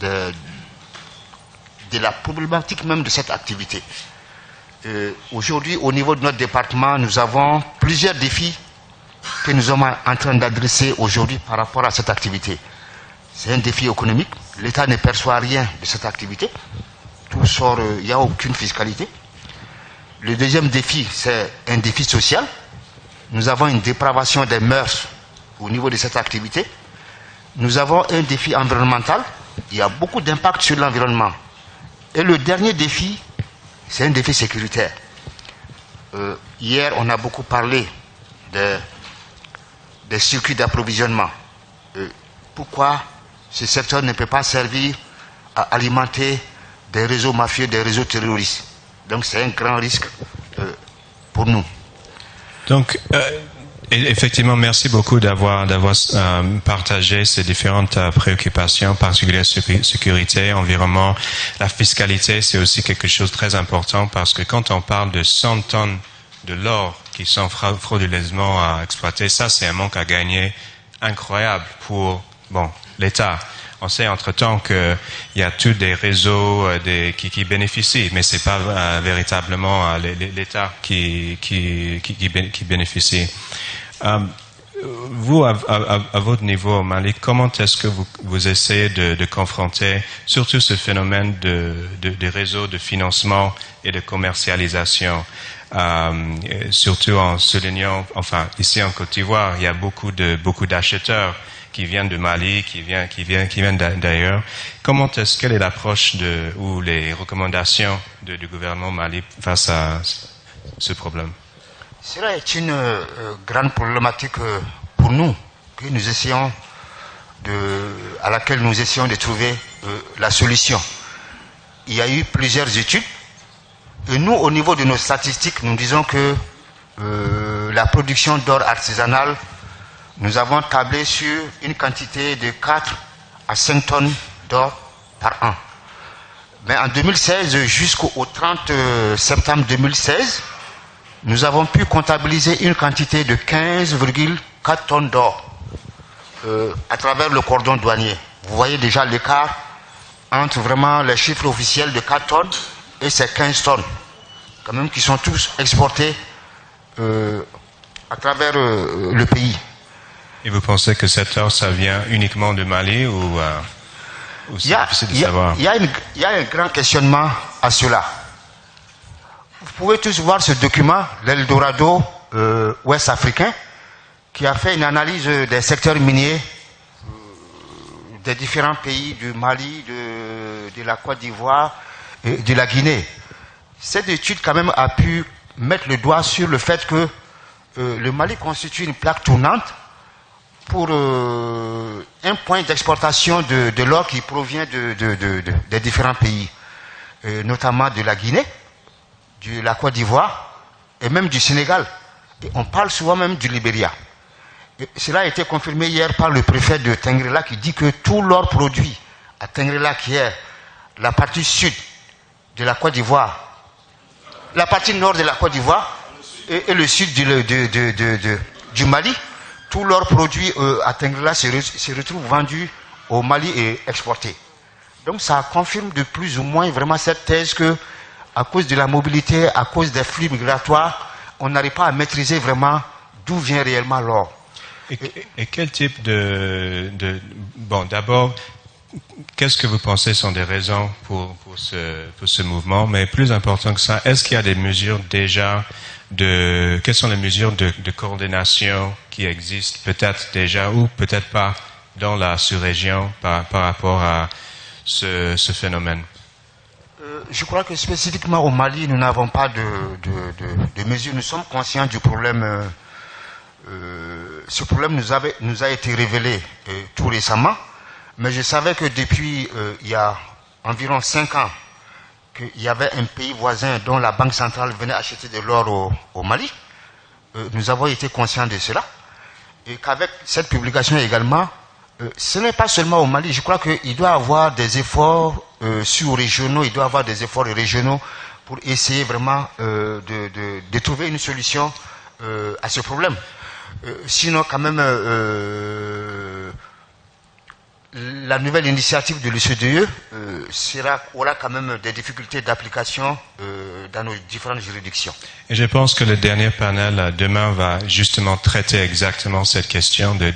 de la problématique même de cette activité. Aujourd'hui, au niveau de notre département, nous avons plusieurs défis que nous sommes en train d'adresser aujourd'hui par rapport à cette activité. C'est un défi économique. L'État ne perçoit rien de cette activité. Tout sort, il n'y a aucune fiscalité. Le deuxième défi, c'est un défi social. Nous avons une dépravation des mœurs au niveau de cette activité. Nous avons un défi environnemental. Il y a beaucoup d'impact sur l'environnement. Et le dernier défi, c'est un défi sécuritaire. Hier, on a beaucoup parlé des circuits d'approvisionnement. Pourquoi ce secteur ne peut pas servir à alimenter des réseaux mafieux, des réseaux terroristes? Donc c'est un grand risque pour nous. Donc, effectivement, merci beaucoup d'avoir partagé ces différentes préoccupations, particulièrement sécurité, environnement. La fiscalité, c'est aussi quelque chose de très important parce que quand on parle de 100 tonnes de l'or qui sont frauduleusement exploités, ça c'est un manque à gagner incroyable pour l'État. On sait entre-temps qu'il y a tous des réseaux qui bénéficient, mais c'est pas véritablement l'État qui bénéficie. Vous, à votre niveau au Mali, comment est-ce que vous essayez de confronter surtout ce phénomène de réseaux de financement et de commercialisation, surtout en soulignant, enfin ici en Côte d'Ivoire, il y a beaucoup d'acheteurs qui viennent de Mali, qui viennent d'ailleurs. Quelle est l'approche ou les recommandations du gouvernement Mali face à ce problème? Cela est une grande problématique pour nous, que nous essayons à laquelle nous essayons de trouver la solution. Il y a eu plusieurs études, et nous, au niveau de nos statistiques, nous disons que la production d'or artisanal, nous avons tablé sur une quantité de 4 à 5 tonnes d'or par an. Mais en 2016, jusqu'au 30 septembre 2016, nous avons pu comptabiliser une quantité de 15,4 tonnes d'or à travers le cordon douanier. Vous voyez déjà l'écart entre vraiment les chiffres officiels de 4 tonnes et ces 15 tonnes, quand même, qui sont tous exportés à travers le pays. Et vous pensez que cet or, ça vient uniquement de Mali ou c'est difficile de savoir? Il y a un grand questionnement à cela. Vous pouvez tous voir ce document, l'Eldorado ouest africain, qui a fait une analyse des secteurs miniers des différents pays du Mali, de la Côte d'Ivoire et de la Guinée. Cette étude quand même a pu mettre le doigt sur le fait que le Mali constitue une plaque tournante pour un point d'exportation de l'or qui provient des différents pays, notamment de la Guinée, de la Côte d'Ivoire et même du Sénégal. Et on parle souvent même du Libéria. Et cela a été confirmé hier par le préfet de Tengrela qui dit que tout l'or produit à Tengrela, qui est la partie sud de la Côte d'Ivoire, la partie nord de la Côte d'Ivoire et le sud du Mali, tout l'or produit à Tengrela se retrouve vendu au Mali et exporté. Donc ça confirme de plus ou moins vraiment cette thèse que, à cause de la mobilité, à cause des flux migratoires, on n'arrive pas à maîtriser vraiment d'où vient réellement l'or. Et quel type bon, d'abord, qu'est-ce que vous pensez sont des raisons pour ce mouvement? Mais plus important que ça, est-ce qu'il y a des mesures déjà quelles sont les mesures de coordination qui existent peut-être déjà ou peut-être pas dans la sous-région par rapport à ce phénomène? Je crois que spécifiquement au Mali, nous n'avons pas de mesures. Nous sommes conscients du problème. Ce problème nous a été révélé tout récemment, mais je savais que depuis il y a environ 5 ans, qu'il y avait un pays voisin dont la Banque centrale venait acheter de l'or au Mali. Nous avons été conscients de cela. Et qu'avec cette publication également, ce n'est pas seulement au Mali. Je crois qu'il doit y avoir des efforts sous-régionaux, il doit y avoir des efforts régionaux pour essayer vraiment de trouver une solution à ce problème. Sinon, quand même, la nouvelle initiative de l'OCDE aura quand même des difficultés d'application dans nos différentes juridictions. Et je pense que le dernier panel demain va justement traiter exactement cette question de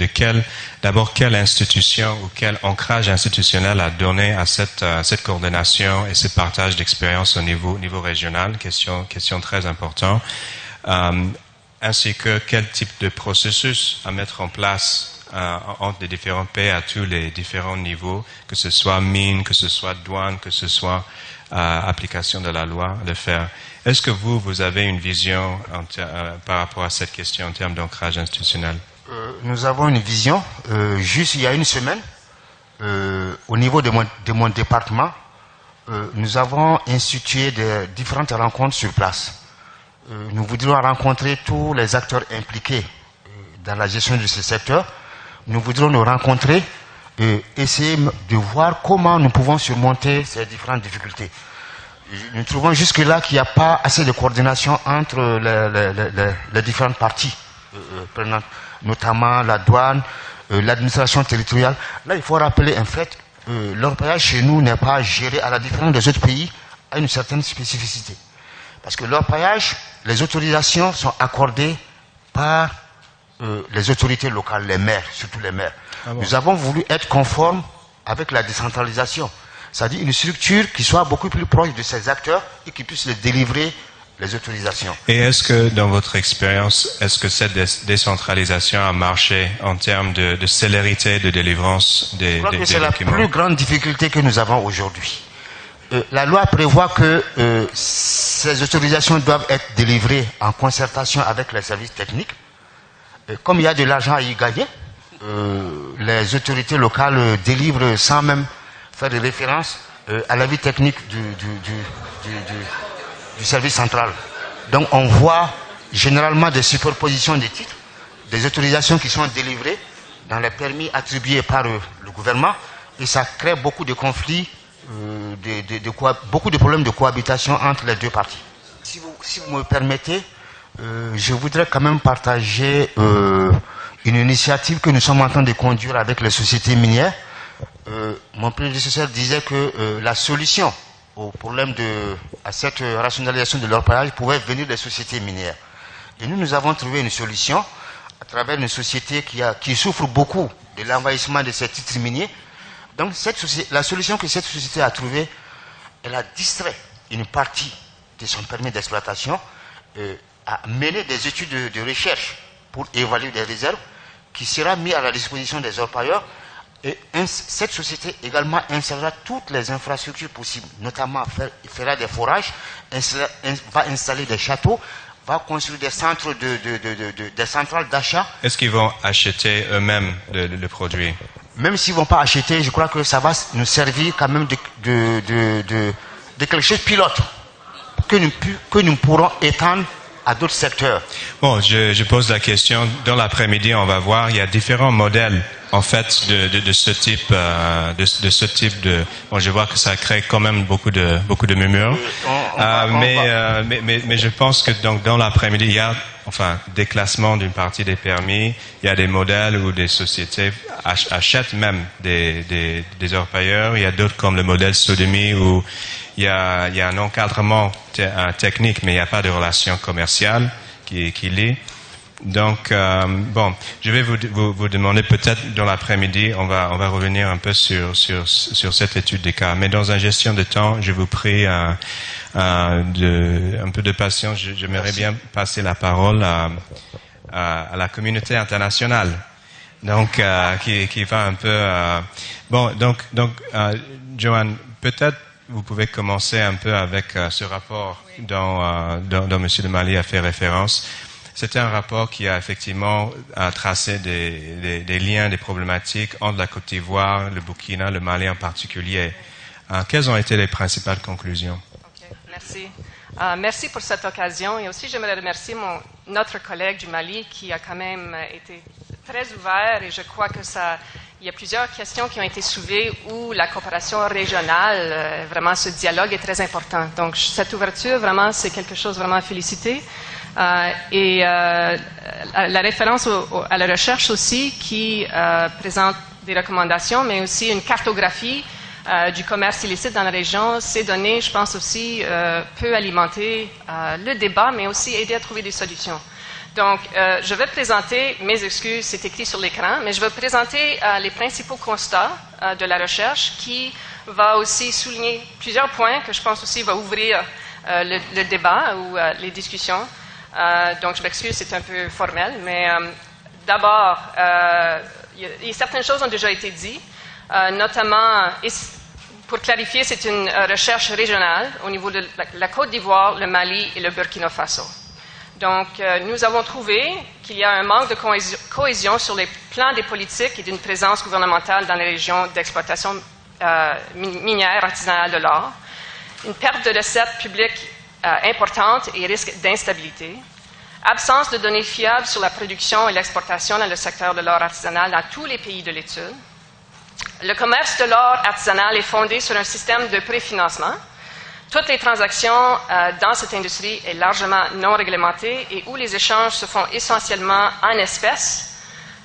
d'abord quelle institution ou quel ancrage institutionnel a donné à cette coordination et ce partage d'expérience au niveau régional, question très importante, ainsi que quel type de processus à mettre en place entre les différents pays à tous les différents niveaux, que ce soit mine, que ce soit douane, que ce soit application de la loi, de faire. Est-ce que vous avez une vision par rapport à cette question en termes d'ancrage institutionnel? Nous avons une vision. Juste il y a une semaine, au niveau de mon département, nous avons institué différentes rencontres sur place. Nous voudrions rencontrer tous les acteurs impliqués dans la gestion de ce secteur. Nous voudrions nous rencontrer et essayer de voir comment nous pouvons surmonter ces différentes difficultés. Nous trouvons jusque-là qu'il n'y a pas assez de coordination entre les différentes parties prenantes, notamment la douane, l'administration territoriale. Là, il faut rappeler un fait, l'orpaillage chez nous n'est pas géré à la différence des autres pays, à une certaine spécificité. Parce que l'orpaillage, les autorisations sont accordées par les autorités locales, les maires, surtout les maires. Ah bon. Nous avons voulu être conformes avec la décentralisation. C'est-à-dire une structure qui soit beaucoup plus proche de ces acteurs et qui puisse les délivrer les autorisations. Et est-ce que, dans votre expérience, est-ce que cette décentralisation a marché en termes de célérité de délivrance des documents? Je crois que c'est la plus grande difficulté que nous avons aujourd'hui. La loi prévoit que ces autorisations doivent être délivrées en concertation avec les services techniques. Comme il y a de l'argent à y gagner, les autorités locales délivrent sans même faire de référence à l'avis technique du service central. Donc on voit généralement des superpositions des titres, des autorisations qui sont délivrées dans les permis attribués par le gouvernement, et ça crée beaucoup de conflits, beaucoup de problèmes de cohabitation entre les deux parties. Si vous me permettez, je voudrais quand même partager une initiative que nous sommes en train de conduire avec les sociétés minières. Mon prédécesseur disait que la solution au problème à cette rationalisation de l'orpaillage pouvait venir des sociétés minières. Et nous avons trouvé une solution à travers une société qui souffre beaucoup de l'envahissement de ces titres miniers. Donc la solution que cette société a trouvée, elle a distrait une partie de son permis d'exploitation, à mener des études de recherche pour évaluer des réserves qui sera mis à la disposition des orpailleurs. Et cette société également installera toutes les infrastructures possibles, notamment fera des forages, va installer des châteaux, va construire des centres des centrales d'achat. Est-ce qu'ils vont acheter eux-mêmes le produit? Même s'ils ne vont pas acheter, je crois que ça va nous servir quand même de quelque chose de pilote que nous pourrons étendre à d'autres secteurs. Bon, je pose la question. Dans l'après-midi, on va voir, il y a différents modèles en fait de ce type bon, je vois que ça crée quand même beaucoup de murmures. Mais je pense que donc dans l'après-midi, il y a déclassement d'une partie des permis. Il y a des modèles où des sociétés achètent même des orpailleurs. Il y a d'autres comme le modèle sodomie où il y a un encadrement technique, mais il n'y a pas de relation commerciale qui lie. Donc, bon, je vais vous demander peut-être dans l'après-midi, on va revenir un peu sur cette étude des cas. Mais dans une gestion de temps, je vous prie un peu de patience. J'aimerais bien passer la parole à la communauté internationale. Donc, qui va un peu. Bon, donc, Joanne, peut-être vous pouvez commencer un peu avec ce rapport dont Monsieur de Mali a fait référence. C'était un rapport qui a effectivement tracé des liens, des problématiques entre la Côte d'Ivoire, le Burkina, le Mali en particulier. Quelles ont été les principales conclusions? Okay, merci. Merci pour cette occasion, et aussi j'aimerais remercier notre collègue du Mali qui a quand même été très ouvert, et je crois que il y a plusieurs questions qui ont été soulevées où la coopération régionale, vraiment ce dialogue est très important. Donc cette ouverture, vraiment, c'est quelque chose vraiment à féliciter. Et la référence à la recherche aussi qui présente des recommandations, mais aussi une cartographie du commerce illicite dans la région. Ces données, je pense aussi, peut alimenter le débat, mais aussi aider à trouver des solutions. Donc, je vais présenter, mes excuses, c'est écrit sur l'écran, mais je vais présenter les principaux constats de la recherche qui va aussi souligner plusieurs points que je pense aussi va ouvrir le débat ou les discussions. Donc, je m'excuse, c'est un peu formel, mais d'abord, certaines choses ont déjà été dites, notamment, pour clarifier, c'est une recherche régionale au niveau de la Côte d'Ivoire, le Mali et le Burkina Faso. Donc, nous avons trouvé qu'il y a un manque de cohésion sur les plans des politiques et d'une présence gouvernementale dans les régions d'exploitation minière artisanale de l'or, une perte de recettes publiques importante et risque d'instabilité, absence de données fiables sur la production et l'exportation dans le secteur de l'or artisanal dans tous les pays de l'étude. Le commerce de l'or artisanal est fondé sur un système de préfinancement. Toutes les transactions dans cette industrie sont largement non réglementées et où les échanges se font essentiellement en espèces,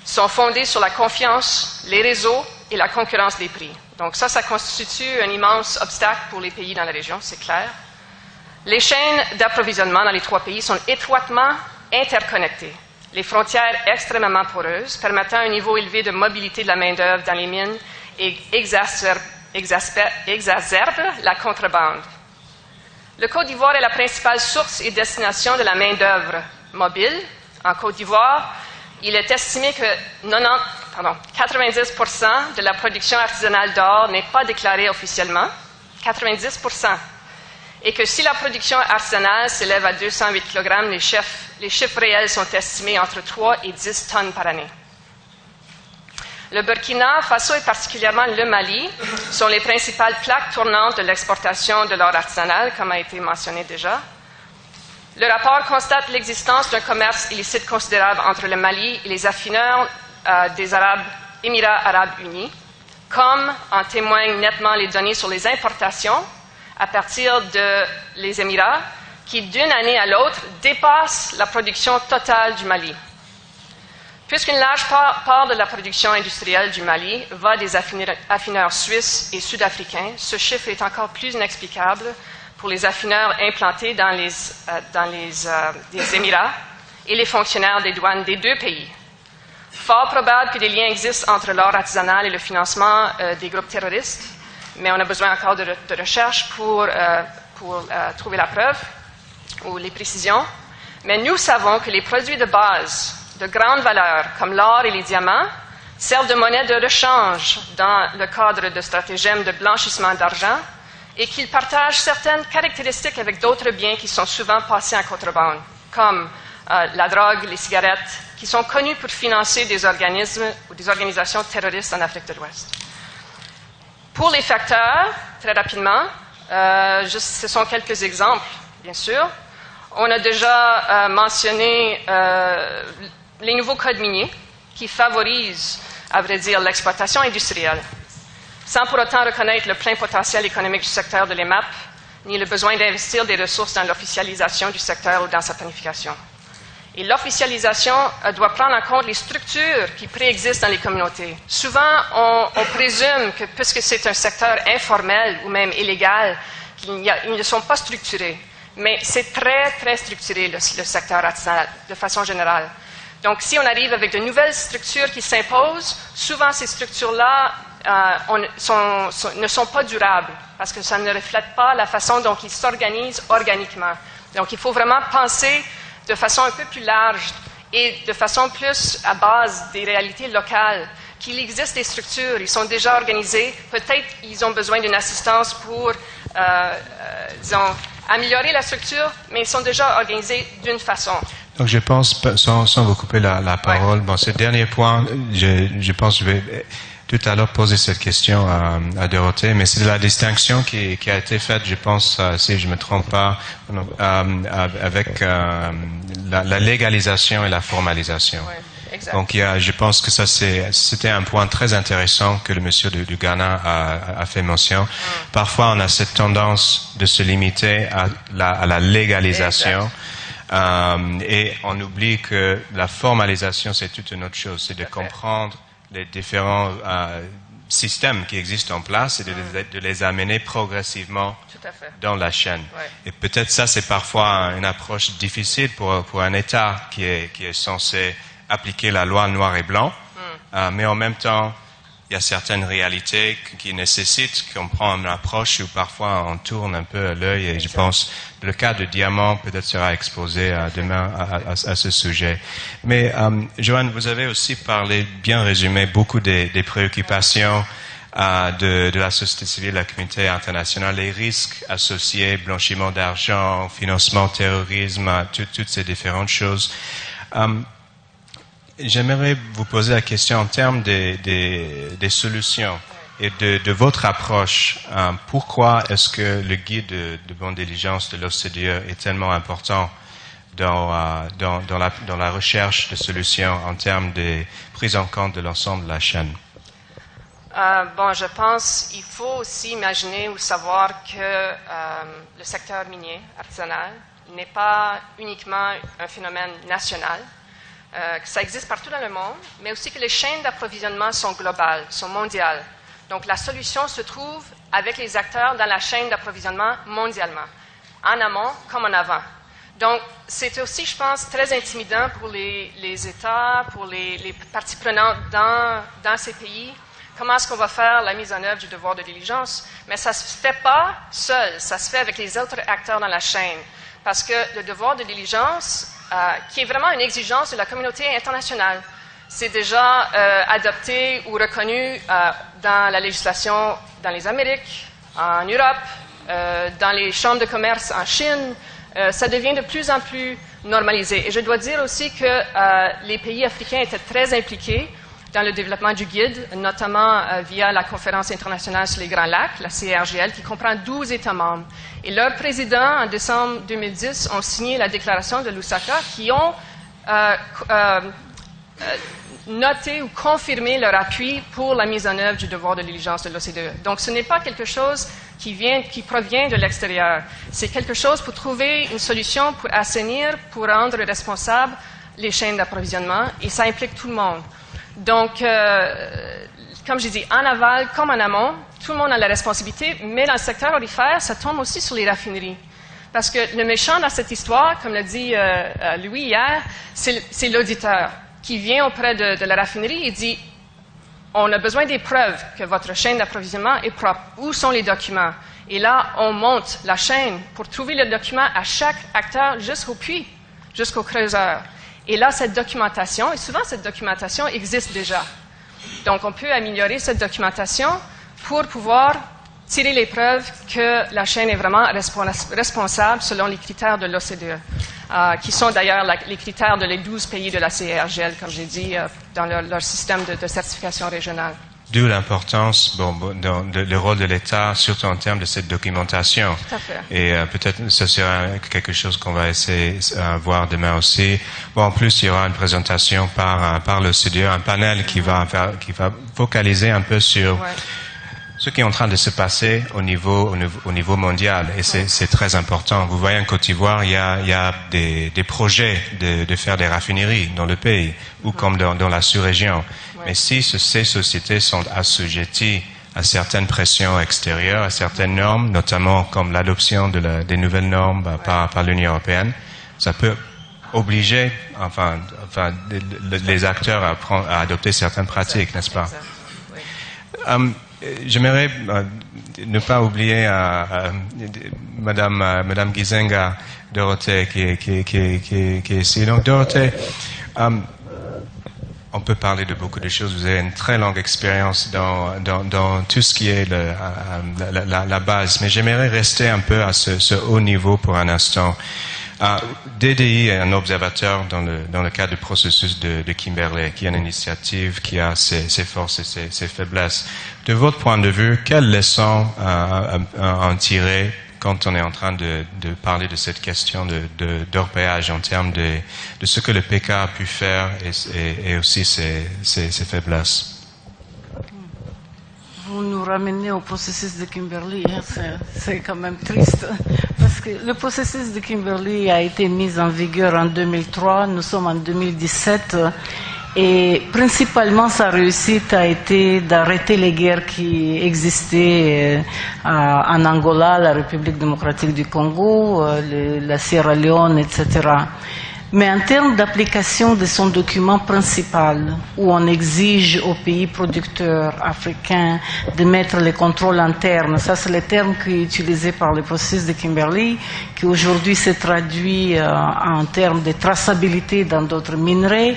sont fondés sur la confiance, les réseaux et la concurrence des prix. Donc ça constitue un immense obstacle pour les pays dans la région, c'est clair. Les chaînes d'approvisionnement dans les trois pays sont étroitement interconnectées. Les frontières extrêmement poreuses, permettant un niveau élevé de mobilité de la main-d'œuvre dans les mines et exacerbent la contrebande. Le Côte d'Ivoire est la principale source et destination de la main-d'œuvre mobile. En Côte d'Ivoire, il est estimé que 90% de la production artisanale d'or n'est pas déclarée officiellement. 90%. Et que si la production artisanale s'élève à 208 kg, les chiffres réels sont estimés entre 3 et 10 tonnes par année. Le Burkina Faso et particulièrement le Mali sont les principales plaques tournantes de l'exportation de l'or artisanal, comme a été mentionné déjà. Le rapport constate l'existence d'un commerce illicite considérable entre le Mali et les affineurs des Émirats arabes unis, comme en témoignent nettement les données sur les importations à partir des Émirats, qui d'une année à l'autre dépassent la production totale du Mali. Puisqu'une large part de la production industrielle du Mali va des affineurs suisses et sud-africains, ce chiffre est encore plus inexplicable pour les affineurs implantés dans les Émirats et les fonctionnaires des douanes des deux pays. Fort probable que des liens existent entre l'or artisanal et le financement des groupes terroristes, mais on a besoin encore de recherche pour trouver la preuve ou les précisions. Mais nous savons que les produits de base de grande valeur, comme l'or et les diamants, servent de monnaie de rechange dans le cadre de stratagèmes de blanchissement d'argent et qu'ils partagent certaines caractéristiques avec d'autres biens qui sont souvent passés en contrebande, comme la drogue, les cigarettes, qui sont connus pour financer des organismes ou des organisations terroristes en Afrique de l'Ouest. Pour les facteurs, très rapidement, ce sont quelques exemples, bien sûr. On a déjà mentionné les nouveaux codes miniers qui favorisent, à vrai dire, l'exploitation industrielle, sans pour autant reconnaître le plein potentiel économique du secteur de l'EMAP, ni le besoin d'investir des ressources dans l'officialisation du secteur ou dans sa planification. Et l'officialisation doit prendre en compte les structures qui préexistent dans les communautés. Souvent, on présume que puisque c'est un secteur informel ou même illégal, ils ne sont pas structurés. Mais c'est très, très structuré, le secteur artisanal, de façon générale. Donc, si on arrive avec de nouvelles structures qui s'imposent, souvent ces structures-là ne sont pas durables, parce que ça ne reflète pas la façon dont ils s'organisent organiquement. Donc, il faut vraiment penser de façon un peu plus large et de façon plus à base des réalités locales, qu'il existe des structures, ils sont déjà organisés, peut-être ils ont besoin d'une assistance pour, disons, améliorer la structure, mais ils sont déjà organisés d'une façon. Donc je pense, sans vous couper la parole, ouais. Bon, ce dernier point, je pense que je vais tout à l'heure poser cette question à Dorothée, mais c'est de la distinction qui a été faite, je pense, si je ne me trompe pas, avec la légalisation et la formalisation. Ouais, exact. Donc je pense que ça c'était un point très intéressant que le monsieur du Ghana a fait mention. Parfois on a cette tendance de se limiter à la légalisation. Exact. Et on oublie que la formalisation, c'est toute une autre chose. C'est de comprendre les différents systèmes qui existent en place et de les amener progressivement dans la chaîne. Ouais. Et peut-être ça, c'est parfois une approche difficile pour un État qui est censé appliquer la loi noir et blanc. Mais en même temps, il y a certaines réalités qui nécessitent qu'on prenne une approche où parfois on tourne un peu l'œil et je pense que le cas de Diamant peut-être sera exposé demain à ce sujet. Mais Joanne, vous avez aussi parlé, bien résumé, beaucoup des préoccupations de la société civile, de la communauté internationale, les risques associés, blanchiment d'argent, financement, terrorisme, toutes ces différentes choses. J'aimerais vous poser la question en termes des solutions et de votre approche. Pourquoi est-ce que le guide de bonne diligence de l'OCDE est tellement important dans la recherche de solutions en termes de prise en compte de l'ensemble de la chaîne? Je pense qu'il faut aussi imaginer ou savoir que le secteur minier artisanal n'est pas uniquement un phénomène national. Que ça existe partout dans le monde, mais aussi que les chaînes d'approvisionnement sont globales, sont mondiales. Donc, la solution se trouve avec les acteurs dans la chaîne d'approvisionnement mondialement, en amont comme en avant. Donc, c'est aussi, je pense, très intimidant pour les États, pour les parties prenantes dans ces pays, comment est-ce qu'on va faire la mise en œuvre du devoir de diligence, mais ça ne se fait pas seul, ça se fait avec les autres acteurs dans la chaîne. Parce que le devoir de diligence, qui est vraiment une exigence de la communauté internationale, c'est déjà adopté ou reconnu dans la législation dans les Amériques, en Europe, dans les chambres de commerce en Chine. Ça devient de plus en plus normalisé. Et je dois dire aussi que les pays africains étaient très impliqués dans le développement du guide, notamment via la Conférence internationale sur les Grands Lacs, la CRGL, qui comprend 12 États membres. Et leurs présidents, en décembre 2010, ont signé la déclaration de Lusaka, qui ont noté ou confirmé leur appui pour la mise en œuvre du devoir de diligence de l'OCDE. Donc, ce n'est pas quelque chose qui provient de l'extérieur. C'est quelque chose pour trouver une solution pour assainir, pour rendre responsables les chaînes d'approvisionnement, et ça implique tout le monde. Donc, comme j'ai dit, en aval comme en amont, tout le monde a la responsabilité, mais dans le secteur aurifère, ça tombe aussi sur les raffineries. Parce que le méchant dans cette histoire, comme l'a dit Louis hier, c'est l'auditeur qui vient auprès de la raffinerie et dit « On a besoin des preuves que votre chaîne d'approvisionnement est propre. Où sont les documents? » Et là, on monte la chaîne pour trouver le document à chaque acteur jusqu'au puits, jusqu'au creuseur. Et là, cette documentation, et souvent cette documentation existe déjà. Donc, on peut améliorer cette documentation pour pouvoir tirer les preuves que la chaîne est vraiment responsable selon les critères de l'OCDE, qui sont d'ailleurs les critères de les 12 pays de la CRGL, comme j'ai dit, dans leur système de certification régionale. D'où l'importance le rôle de l'État, surtout en termes de cette documentation. Tout à fait. Et peut-être ce sera quelque chose qu'on va essayer de voir demain aussi. Bon, en plus, il y aura une présentation par l'OCDE, un panel qui va focaliser un peu sur ce qui est en train de se passer au niveau mondial. Et c'est très important. Vous voyez, en Côte d'Ivoire, il y a des projets de faire des raffineries dans le pays, ou comme dans la sous-région. Mais si ces sociétés sont assujetties à certaines pressions extérieures, à certaines normes, notamment comme l'adoption des nouvelles normes par l'Union européenne, ça peut obliger les acteurs à adopter certaines pratiques, n'est-ce pas? J'aimerais ne pas oublier Madame Gizenga Dorothée qui est ici. Donc Dorothée, on peut parler de beaucoup de choses. Vous avez une très longue expérience dans tout ce qui est la base. Mais j'aimerais rester un peu à ce haut niveau pour un instant. DDI est un observateur dans le cadre du processus de Kimberley, qui est une initiative qui a ses forces et ses faiblesses. De votre point de vue, quelles leçons en tirer quand on est en train de parler de cette question d'orpaillage en termes de ce que le PK a pu faire et aussi ses faiblesses? Vous nous ramenez au processus de Kimberley, hein, c'est quand même triste, parce que le processus de Kimberley a été mis en vigueur en 2003, nous sommes en 2017, et principalement sa réussite a été d'arrêter les guerres qui existaient en Angola, la République démocratique du Congo, la Sierra Leone, etc. Mais en termes d'application de son document principal, où on exige aux pays producteurs africains de mettre les contrôles internes, ça c'est le terme qui est utilisé par le processus de Kimberley, qui aujourd'hui se traduit en termes de traçabilité dans d'autres minerais,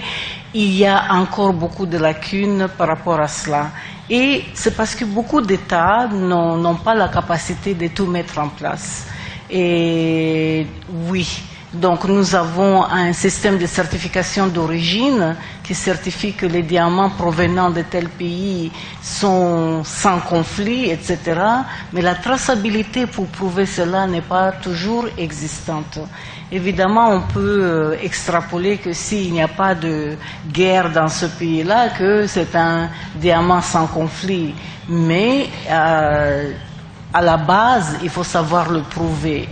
il y a encore beaucoup de lacunes par rapport à cela. Et c'est parce que beaucoup d'États n'ont pas la capacité de tout mettre en place. Et oui. Donc nous avons un système de certification d'origine qui certifie que les diamants provenant de tel pays sont sans conflit, etc. Mais la traçabilité pour prouver cela n'est pas toujours existante. Évidemment, on peut extrapoler que s'il n'y a pas de guerre dans ce pays-là, que c'est un diamant sans conflit. Mais à la base, il faut savoir le prouver.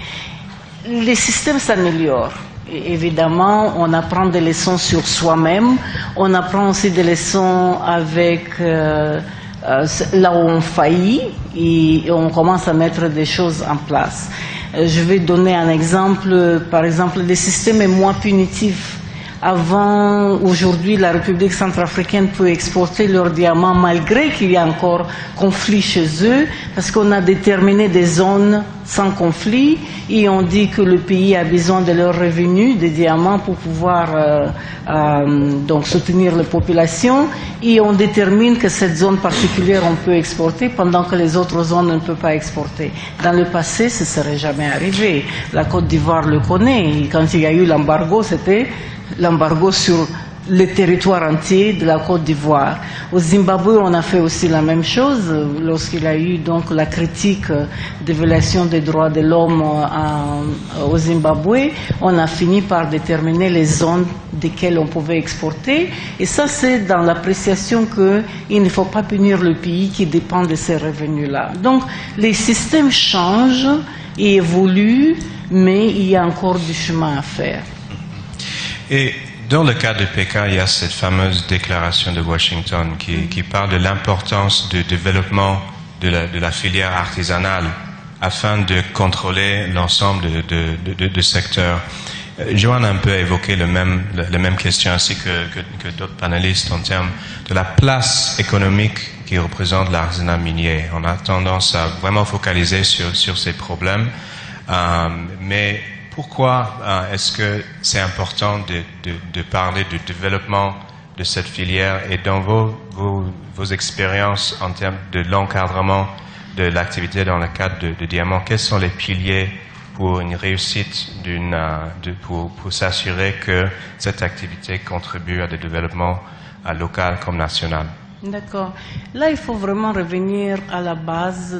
Les systèmes s'améliorent. Évidemment, on apprend des leçons sur soi-même. On apprend aussi des leçons avec là où on faillit et on commence à mettre des choses en place. Je vais donner un exemple. Par exemple, le système est moins punitif Aujourd'hui, la République centrafricaine peut exporter leurs diamants malgré qu'il y a encore conflit chez eux, parce qu'on a déterminé des zones sans conflit et on dit que le pays a besoin de leurs revenus, des diamants, pour pouvoir donc soutenir la population, et on détermine que cette zone particulière on peut exporter pendant que les autres zones ne peuvent pas exporter. Dans le passé, ce ne serait jamais arrivé. La Côte d'Ivoire le connaît. Quand il y a eu l'embargo, c'était l'embargo sur le territoire entier de la Côte d'Ivoire. Au Zimbabwe, on a fait aussi la même chose. Lorsqu'il y a eu donc la critique de violation des droits de l'homme au Zimbabwe, on a fini par déterminer les zones desquelles on pouvait exporter. Et ça, c'est dans l'appréciation qu'il ne faut pas punir le pays qui dépend de ces revenus-là. Donc, les systèmes changent et évoluent, mais il y a encore du chemin à faire. Et dans le cas de Pékin, il y a cette fameuse déclaration de Washington qui parle de l'importance du développement de la filière artisanale afin de contrôler l'ensemble de secteurs. Joanne a un peu évoqué la même question ainsi que d'autres panélistes en termes de la place économique qui représente l'artisanat minier. On a tendance à vraiment focaliser sur ces problèmes, mais pourquoi est-ce que c'est important de parler du développement de cette filière et dans vos expériences en termes de l'encadrement de l'activité dans le cadre de Diamant, quels sont les piliers pour une réussite pour s'assurer que cette activité contribue à des développements local comme national? D'accord. Là, il faut vraiment revenir à la base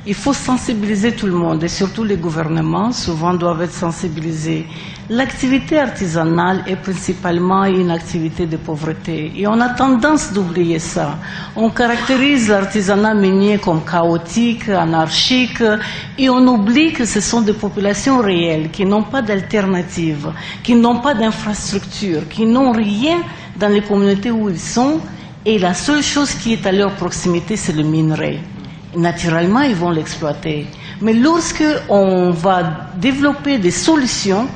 Il faut sensibiliser tout le monde, et surtout les gouvernements, souvent doivent être sensibilisés. L'activité artisanale est principalement une activité de pauvreté, et on a tendance d'oublier ça. On caractérise l'artisanat minier comme chaotique, anarchique, et on oublie que ce sont des populations réelles, qui n'ont pas d'alternative, qui n'ont pas d'infrastructure, qui n'ont rien dans les communautés où ils sont. Et la seule chose qui est à leur proximité, c'est le minerai. Naturellement, ils vont l'exploiter. Mais lorsque on va développer des solutions,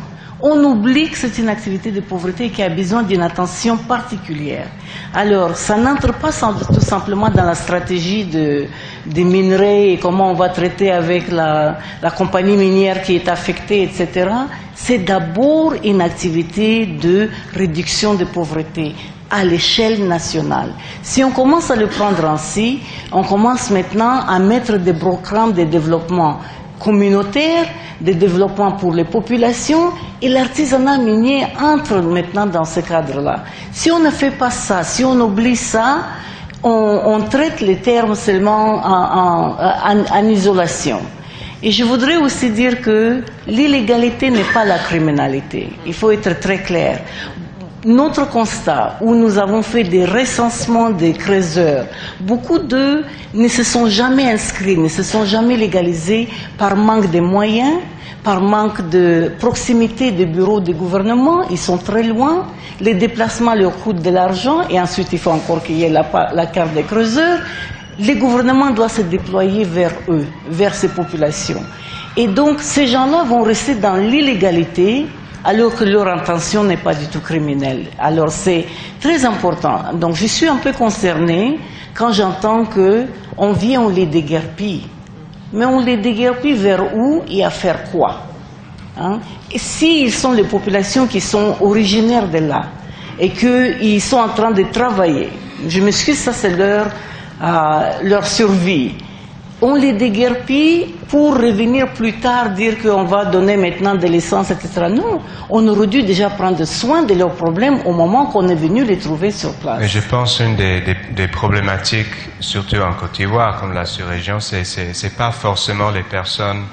on oublie que c'est une activité de pauvreté qui a besoin d'une attention particulière. Alors, ça n'entre pas tout simplement dans la stratégie des minerais et comment on va traiter avec la compagnie minière qui est affectée, etc. C'est d'abord une activité de réduction de pauvreté à l'échelle nationale. Si on commence à le prendre ainsi, on commence maintenant à mettre des programmes de développement communautaire, de développement pour les populations, et l'artisanat minier entre maintenant dans ce cadre-là. Si on ne fait pas ça, si on oublie ça, on traite les termes seulement en isolation. Et je voudrais aussi dire que l'illégalité n'est pas la criminalité. Il faut être très clair. Notre constat, où nous avons fait des recensements des creuseurs, beaucoup d'eux ne se sont jamais inscrits, ne se sont jamais légalisés par manque de moyens, par manque de proximité des bureaux du gouvernement. Ils sont très loin, les déplacements leur coûtent de l'argent, et ensuite il faut encore qu'il y ait la carte des creuseurs. Les gouvernements doivent se déployer vers eux, vers ces populations. Et donc ces gens-là vont rester dans l'illégalité, alors que leur intention n'est pas du tout criminelle. Alors c'est très important. Donc je suis un peu concernée quand j'entends qu'on vient, on les déguerpille. Mais on les déguerpille vers où et à faire quoi, hein? Et s'ils sont les populations qui sont originaires de là et qu'ils sont en train de travailler, je m'excuse, ça c'est leur survie. On les déguerpille pour revenir plus tard, dire qu'on va donner maintenant de l'essence, etc. Non, on aurait dû déjà prendre soin de leurs problèmes au moment qu'on est venu les trouver sur place. Mais je pense une des problématiques, surtout en Côte d'Ivoire, comme la sous-région, c'est pas forcément les personnes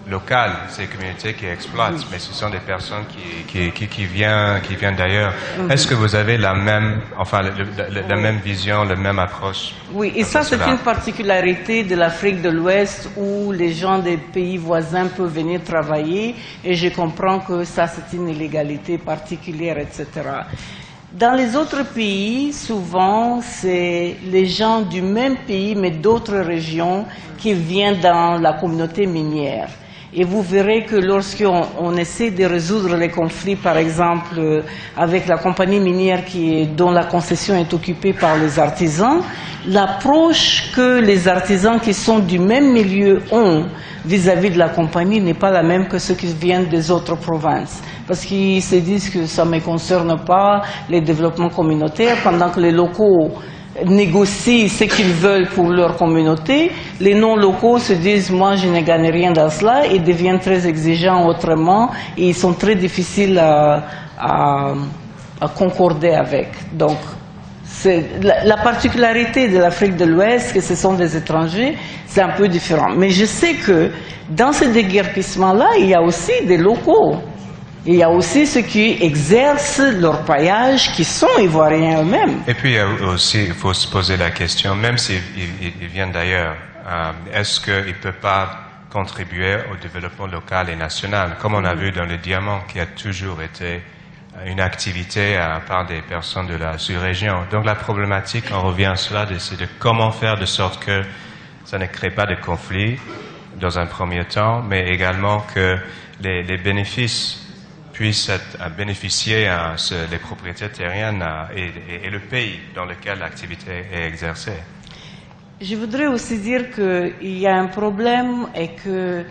locales, ces communautés qui exploitent, mais ce sont des personnes qui viennent d'ailleurs. Est-ce que vous avez la même vision, la même approche? Oui, et ça c'est une particularité de l'Afrique de l'Ouest où les gens des pays voisins peuvent venir travailler, et je comprends que ça c'est une illégalité particulière, etc. Dans les autres pays, souvent, c'est les gens du même pays, mais d'autres régions, qui viennent dans la communauté minière. Et vous verrez que lorsqu'on essaie de résoudre les conflits, par exemple, avec la compagnie minière dont la concession est occupée par les artisans, l'approche que les artisans qui sont du même milieu ont vis-à-vis de la compagnie n'est pas la même que ceux qui viennent des autres provinces. Parce qu'ils se disent que ça ne me concerne pas, les développements communautaires, pendant que les locaux négocient ce qu'ils veulent pour leur communauté, les non-locaux se disent « moi je ne gagne rien dans cela » et deviennent très exigeants autrement et ils sont très difficiles à concorder avec. Donc, la particularité de l'Afrique de l'Ouest, que ce sont des étrangers, c'est un peu différent. Mais je sais que dans ce déguerpissement-là, il y a aussi des locaux. Il y a aussi ceux qui exercent leur paillage, qui sont ivoiriens eux-mêmes. Et puis aussi, il faut se poser la question, même s'ils viennent d'ailleurs, est-ce qu'ils ne peuvent pas contribuer au développement local et national, comme on a vu dans le diamant, qui a toujours été une activité par des personnes de la sous-région. Donc la problématique, on revient à cela, c'est de comment faire de sorte que ça ne crée pas de conflit dans un premier temps, mais également que les bénéfices puissent bénéficier les propriétaires terriennes et le pays dans lequel l'activité est exercée. Je voudrais aussi dire qu'il y a un problème et que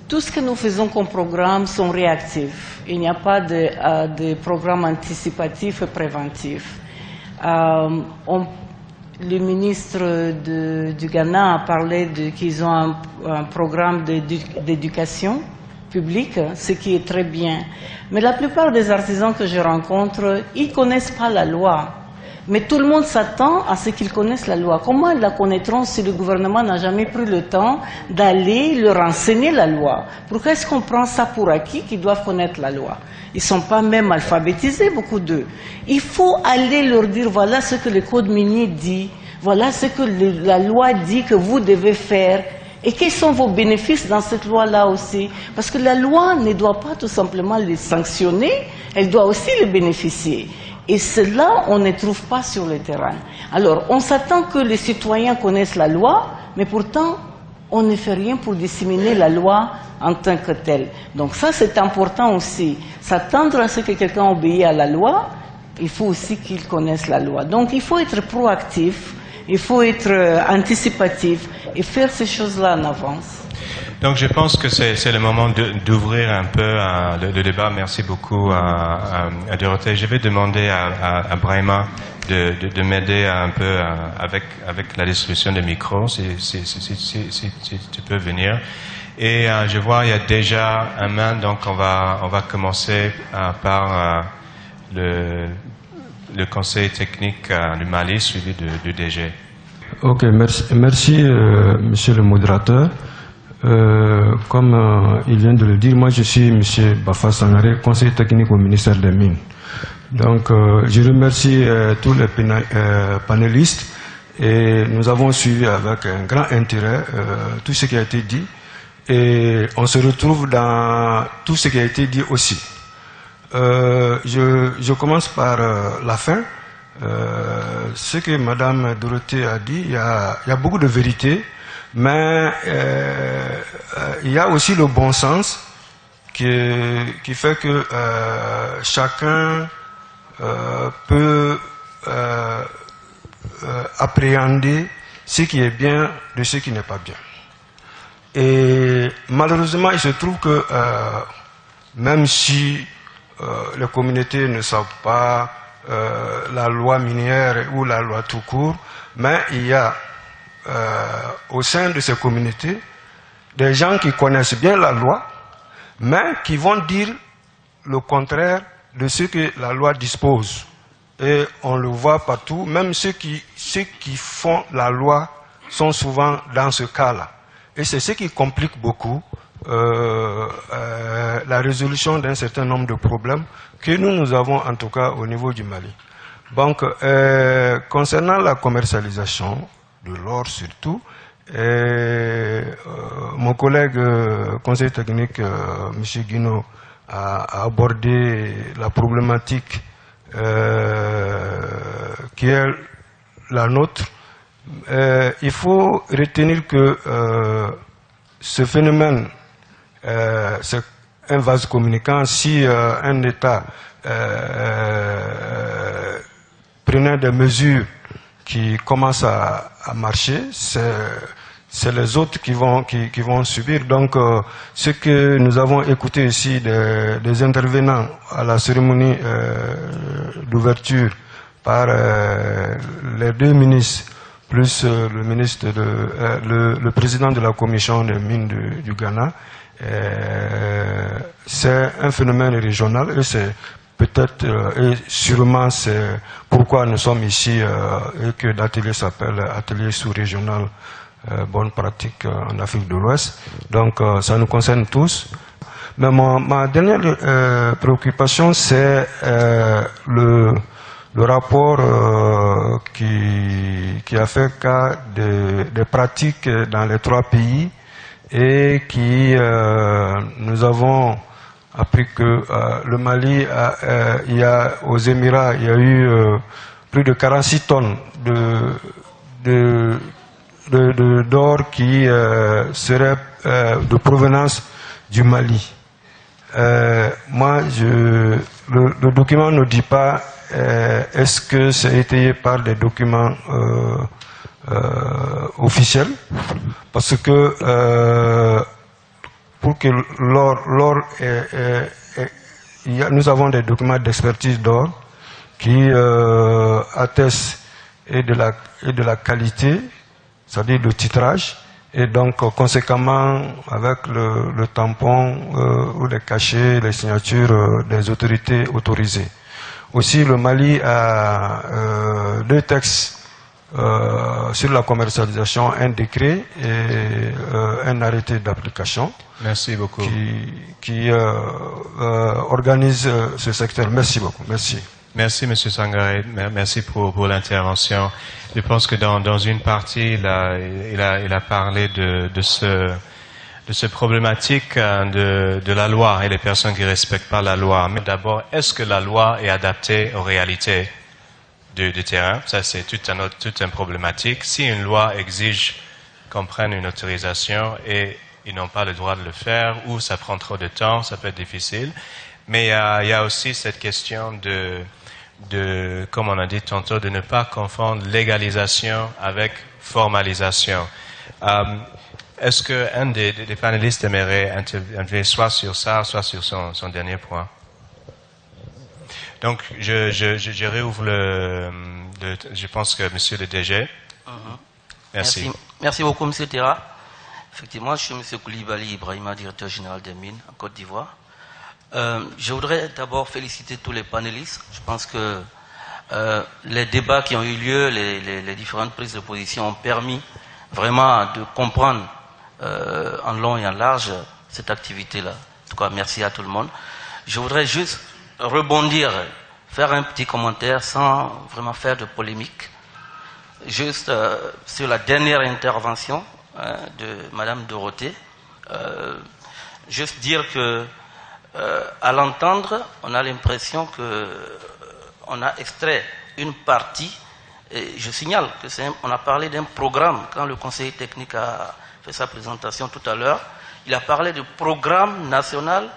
tout ce que nous faisons comme programme sont réactifs. Il n'y a pas de programme anticipatif et préventif. Le ministre du Ghana a parlé qu'ils ont un programme d'éducation publique, ce qui est très bien. Mais la plupart des artisans que je rencontre, ils ne connaissent pas la loi. Mais tout le monde s'attend à ce qu'ils connaissent la loi. Comment ils la connaîtront si le gouvernement n'a jamais pris le temps d'aller leur enseigner la loi? Pourquoi est-ce qu'on prend ça pour acquis qu'ils doivent connaître la loi? Ils ne sont pas même alphabétisés, beaucoup d'eux. Il faut aller leur dire, voilà ce que le code minier dit, voilà ce que la loi dit que vous devez faire. Et quels sont vos bénéfices dans cette loi-là aussi? Parce que la loi ne doit pas tout simplement les sanctionner, elle doit aussi les bénéficier. Et cela, on ne trouve pas sur le terrain. Alors, on s'attend que les citoyens connaissent la loi, mais pourtant, on ne fait rien pour disséminer la loi en tant que telle. Donc ça, c'est important aussi. S'attendre à ce que quelqu'un obéisse à la loi, il faut aussi qu'il connaisse la loi. Donc, il faut être proactif, il faut être anticipatif et faire ces choses-là en avance. Donc je pense que c'est le moment d'ouvrir un peu le débat. Merci beaucoup à Dorothée. Je vais demander à Brahima de m'aider un peu avec la distribution des micros, si tu peux venir. Et je vois il y a déjà un main, donc on va commencer par le conseil technique du Mali, suivi du DG. Ok, merci monsieur le modérateur. Comme il vient de le dire, moi je suis monsieur Bafa Sangaré, conseiller technique au ministère des Mines. Donc je remercie tous les panélistes et nous avons suivi avec un grand intérêt tout ce qui a été dit et on se retrouve dans tout ce qui a été dit aussi. Je commence par la fin. Ce que Madame Dorothée a dit, il y a beaucoup de vérité, mais il y a aussi le bon sens qui fait que chacun peut appréhender ce qui est bien de ce qui n'est pas bien. Et malheureusement, il se trouve que même si les communautés ne savent pas la loi minière ou la loi tout court, mais il y a au sein de ces communautés des gens qui connaissent bien la loi, mais qui vont dire le contraire de ce que la loi dispose. Et on le voit partout, même ceux qui font la loi sont souvent dans ce cas-là. Et c'est ce qui complique beaucoup la résolution d'un certain nombre de problèmes que nous avons en tout cas au niveau du Mali. Donc, concernant la commercialisation de l'or surtout, mon collègue conseiller technique, M. Guino, a abordé la problématique qui est la nôtre. Il faut retenir que ce phénomène c'est un vase communicant. Si un État prenait des mesures qui commencent à marcher, c'est les autres qui vont subir. Donc, ce que nous avons écouté ici des intervenants à la cérémonie d'ouverture par les deux ministres, plus le ministre le président de la commission des mines du Ghana, c'est un phénomène régional et c'est peut-être et sûrement c'est pourquoi nous sommes ici et que l'atelier s'appelle atelier sous-régional bonne pratique en Afrique de l'Ouest. Donc ça nous concerne tous. Mais ma dernière préoccupation, c'est le rapport qui a fait cas des pratiques dans les 3 pays et qui nous avons appris que le Mali, il y a aux Émirats, il y a eu plus de 46 tonnes d'or qui serait de provenance du Mali. Moi, le document ne dit pas est-ce que c'est étayé par des documents officiels, parce que pour que l'or nous avons des documents d'expertise d'or qui attestent et de la qualité, c'est-à-dire le titrage, et donc conséquemment avec le tampon ou les cachets, les signatures des autorités autorisées. Aussi, le Mali a 2 textes sur la commercialisation, un décret et un arrêté d'application. Merci beaucoup. Qui organise ce secteur. Merci beaucoup. Merci. Merci, M. Sangaré. Merci pour l'intervention. Je pense que dans une partie, il a parlé de ce problématique de la loi et les personnes qui ne respectent pas la loi. Mais d'abord, est-ce que la loi est adaptée aux réalités du terrain? Ça, c'est toute une problématique. Si une loi exige qu'on prenne une autorisation et ils n'ont pas le droit de le faire, ou ça prend trop de temps, ça peut être difficile. Mais il y a aussi cette question de, comme on a dit tantôt, de ne pas confondre légalisation avec formalisation. Est-ce qu'un des panélistes aimerait intervenir soit sur ça, soit sur son dernier point? Donc, je réouvre je pense que monsieur le DG. Merci. Merci beaucoup, monsieur Terra. Effectivement, je suis monsieur Koulibaly Ibrahima, directeur général des mines en Côte d'Ivoire. Je voudrais d'abord féliciter tous les panélistes. Je pense que les débats qui ont eu lieu, les différentes prises de position ont permis vraiment de comprendre en long et en large cette activité-là. En tout cas, merci à tout le monde. Je voudrais juste rebondir, faire un petit commentaire sans vraiment faire de polémique. Juste sur la dernière intervention de Madame Dorothée, juste dire que à l'entendre, on a l'impression que on a extrait une partie. Et je signale que on a parlé d'un programme. Quand le conseiller technique a fait sa présentation tout à l'heure, il a parlé du programme national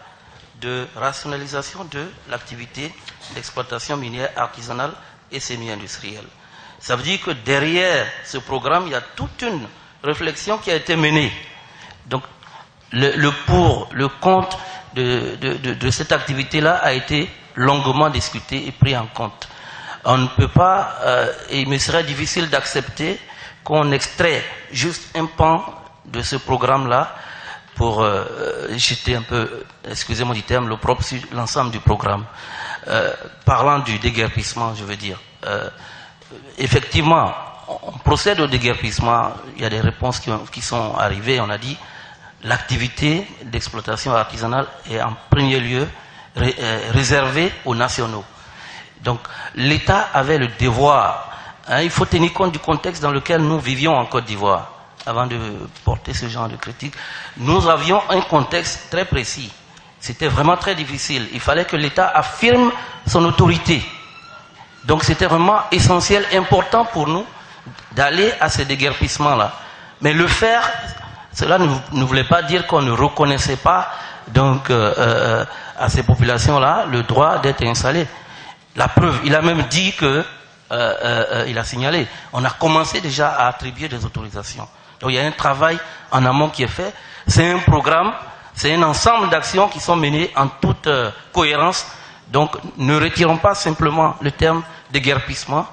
de rationalisation de l'activité d'exploitation minière artisanale et semi-industrielle. Ça veut dire que derrière ce programme, il y a toute une réflexion qui a été menée. Donc, le pour, le contre de cette activité-là a été longuement discuté et pris en compte. On ne peut pas, et il me serait difficile d'accepter qu'on extrait juste un pan de ce programme-là pour jeter un peu, excusez-moi du terme, l'opprobre sur l'ensemble du programme. Parlant du déguerpissement, je veux dire. Effectivement, on procède au déguerpissement, il y a des réponses qui sont arrivées, on a dit l'activité d'exploitation artisanale est en premier lieu réservée aux nationaux. Donc l'État avait le devoir, il faut tenir compte du contexte dans lequel nous vivions en Côte d'Ivoire. Avant de porter ce genre de critique, nous avions un contexte très précis. C'était vraiment très difficile. Il fallait que l'État affirme son autorité. Donc c'était vraiment essentiel, important pour nous d'aller à ce déguerpissement-là. Mais le faire cela ne voulait pas dire qu'on ne reconnaissait pas donc, à ces populations-là le droit d'être installées. La preuve, il a même dit que, il a signalé, on a commencé déjà à attribuer des autorisations. Donc il y a un travail en amont qui est fait. C'est un programme, c'est un ensemble d'actions qui sont menées en toute cohérence. Donc ne retirons pas simplement le terme déguerpissement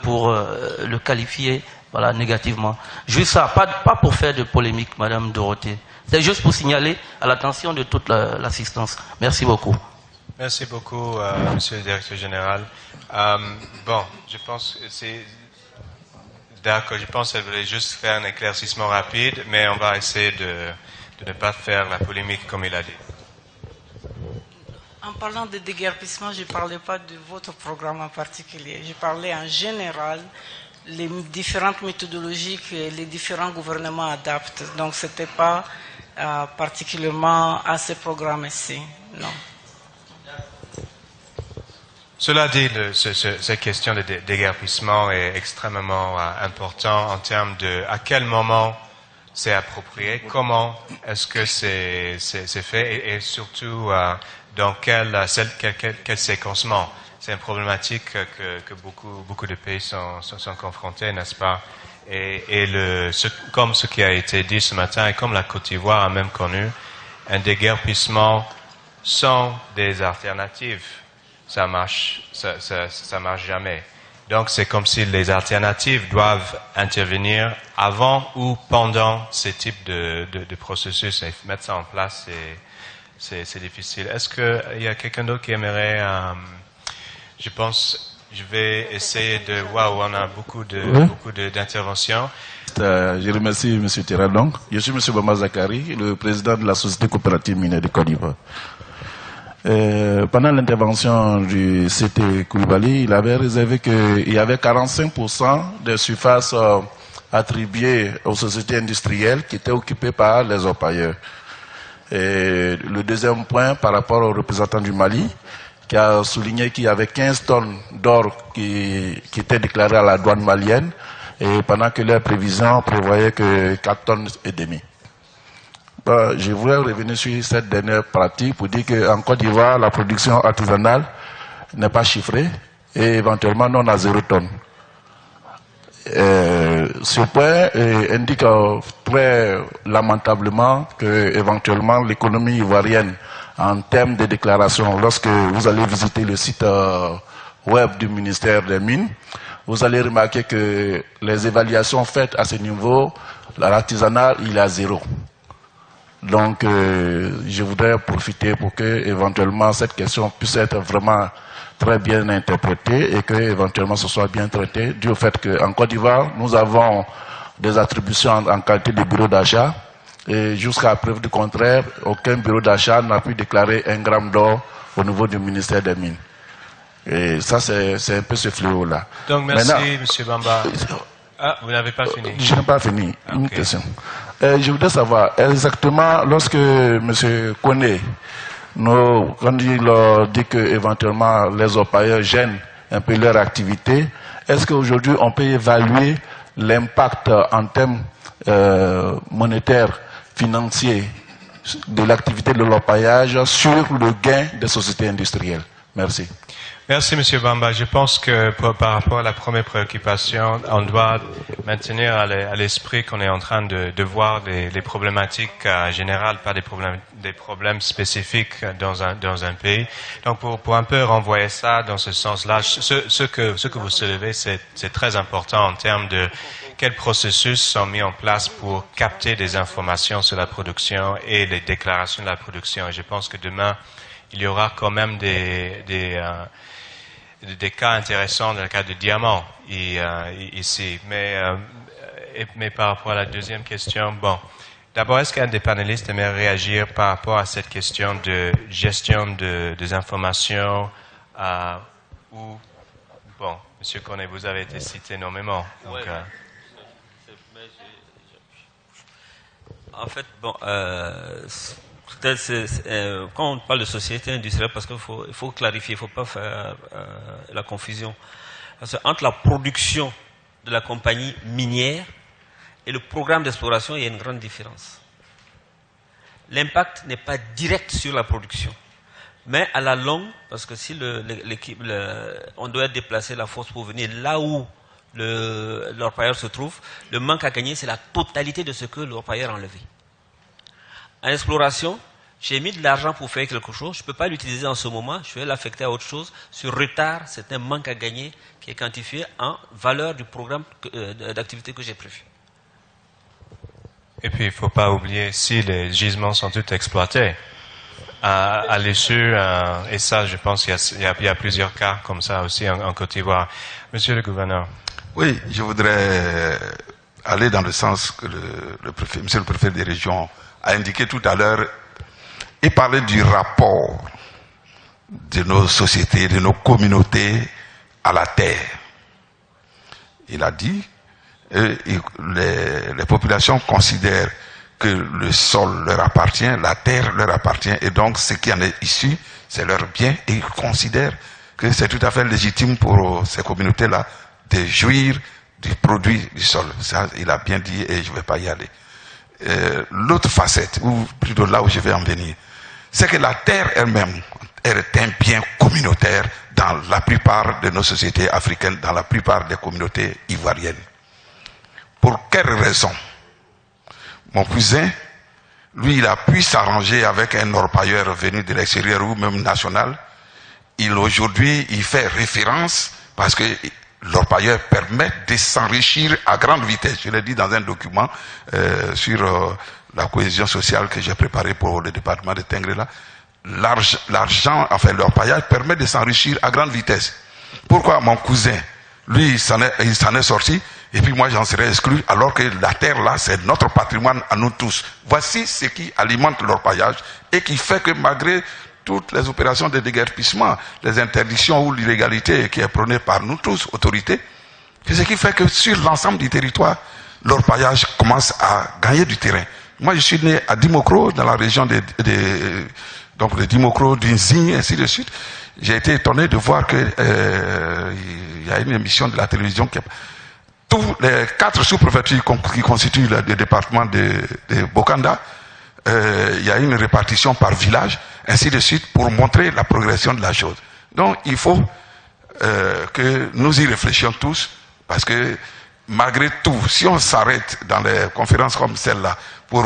pour le qualifier voilà, négativement. Juste ça, pas pour faire de polémique, Madame Dorothée. C'est juste pour signaler à l'attention de toute l'assistance. Merci beaucoup. Merci beaucoup, Monsieur le Directeur Général. Bon, je pense que c'est... D'accord, je pense qu'elle voulait juste faire un éclaircissement rapide, mais on va essayer de ne pas faire la polémique comme il a dit. En parlant de déguerpissement, je ne parlais pas de votre programme en particulier. Je parlais en général les différentes méthodologies que les différents gouvernements adaptent. Donc, ce n'était pas particulièrement à ce programme-ci, non. Cela dit, cette question de déguerpissement est extrêmement important en termes de à quel moment c'est approprié, comment est-ce que c'est fait et surtout dans quel séquencement. C'est une problématique que beaucoup de pays sont confrontés, n'est-ce pas? Comme ce qui a été dit ce matin et comme la Côte d'Ivoire a même connu, un déguerpissement sans des alternatives, ça marche jamais. Donc c'est comme si les alternatives doivent intervenir avant ou pendant ce type de processus et mettre ça en place, c'est difficile. Est-ce qu'il y a quelqu'un d'autre qui aimerait je pense, je vais essayer de... Waouh, on a beaucoup d'interventions. Je remercie M. Terradong. Je suis M. Bamba Zakari, le président de la Société coopérative minière de Côte d'Ivoire. Pendant l'intervention du CT Koulibaly, il avait réservé qu'il y avait 45% des surfaces attribuées aux sociétés industrielles qui étaient occupées par les orpailleurs. Et le deuxième point, par rapport aux représentants du Mali, qui a souligné qu'il y avait 15 tonnes d'or qui étaient déclarées à la douane malienne, et pendant que leurs prévisions prévoyaient que 4 tonnes et demie. Je voulais revenir sur cette dernière pratique pour dire qu'en Côte d'Ivoire, la production artisanale n'est pas chiffrée et éventuellement non à 0 tonne. Ce point indique très lamentablement que éventuellement l'économie ivoirienne en termes de déclaration, lorsque vous allez visiter le site web du ministère des Mines, vous allez remarquer que les évaluations faites à ce niveau, l'artisanal, il est à 0. Donc, je voudrais profiter pour que, éventuellement, cette question puisse être vraiment très bien interprétée et que, éventuellement, ce soit bien traité, dû au fait qu'en Côte d'Ivoire, nous avons des attributions en qualité de bureau d'achat et jusqu'à preuve du contraire, aucun bureau d'achat n'a pu déclarer 1 gramme d'or au niveau du ministère des Mines. Et ça, c'est un peu ce fléau-là. Donc, merci, M. Bamba. Ah, vous n'avez pas fini. Je n'ai pas fini. Okay. Une question. Je voudrais savoir exactement lorsque M. Koné, quand il dit que éventuellement les orpailleurs gênent un peu leur activité, est-ce qu'aujourd'hui on peut évaluer l'impact en termes monétaires, financiers de l'activité de l'orpaillage sur le gain des sociétés industrielles? Merci. Merci, M. Bamba. Je pense que par rapport à la première préoccupation, on doit maintenir à l'esprit qu'on est en train de voir les problématiques générales, pas des problèmes spécifiques dans un pays. Donc, pour un peu renvoyer ça dans ce sens-là, ce que vous soulevez, c'est très important en termes de quels processus sont mis en place pour capter des informations sur la production et les déclarations de la production. Et je pense que demain, il y aura quand même des cas intéressants dans le cas de diamant ici. Mais par rapport à la deuxième question, bon, d'abord, est-ce qu'un des panélistes aimerait réagir par rapport à cette question de gestion des informations où, bon, M. Koné, vous avez été cité énormément. Donc, en fait, bon, quand on parle de société industrielle, parce qu'il faut clarifier, il ne faut pas faire la confusion. Parce que entre la production de la compagnie minière et le programme d'exploration, il y a une grande différence. L'impact n'est pas direct sur la production. Mais à la longue, parce que si on doit déplacer la force pour venir là où l'orpailleur se trouve, le manque à gagner, c'est la totalité de ce que l'orpailleur a enlevé. En exploration, j'ai mis de l'argent pour faire quelque chose, je ne peux pas l'utiliser en ce moment, je vais l'affecter à autre chose. Sur retard, c'est un manque à gagner qui est quantifié en valeur du programme d'activité que j'ai prévu. Et puis, il ne faut pas oublier, si les gisements sont tous exploités, à l'issue, et ça, je pense qu'il y a plusieurs cas comme ça aussi en Côte d'Ivoire. Monsieur le gouverneur. Oui, je voudrais aller dans le sens que monsieur le préfet des régions a indiqué tout à l'heure et parler du rapport de nos sociétés, de nos communautés à la terre. Il a dit les populations considèrent que le sol leur appartient, la terre leur appartient, et donc ce qui en est issu, c'est leur bien, et ils considèrent que c'est tout à fait légitime pour ces communautés-là de jouir du produit du sol. Ça, il a bien dit, et je ne vais pas y aller. L'autre facette, ou plutôt là où je vais en venir, c'est que la terre elle-même est un bien communautaire dans la plupart de nos sociétés africaines, dans la plupart des communautés ivoiriennes. Pour quelle raison? Mon cousin, lui, il a pu s'arranger avec un orpailleur venu de l'extérieur ou même national. Aujourd'hui, il fait référence parce que l'orpailleur permet de s'enrichir à grande vitesse. Je l'ai dit dans un document sur la cohésion sociale que j'ai préparé pour le département de Tengrela. L'argent, enfin l'orpaillage permet de s'enrichir à grande vitesse. Pourquoi mon cousin, lui, il s'en est sorti, et puis moi j'en serais exclu, alors que la terre là, c'est notre patrimoine à nous tous. Voici ce qui alimente l'orpaillage et qui fait que malgré toutes les opérations de déguerpissement, les interdictions ou l'illégalité qui est prônée par nous tous, autorités, c'est ce qui fait que sur l'ensemble du territoire, l'orpaillage commence à gagner du terrain. Moi je suis né à Dimokro, dans la région de Dimokro, d'Inzing, ainsi de suite. J'ai été étonné de voir que il y a une émission de la télévision qui tous les 4 sous-préfectures qui constituent le département de Bokanda, il y a une répartition par village, ainsi de suite, pour montrer la progression de la chose. Donc il faut que nous y réfléchissions tous, parce que malgré tout, si on s'arrête dans les conférences comme celle-là, pour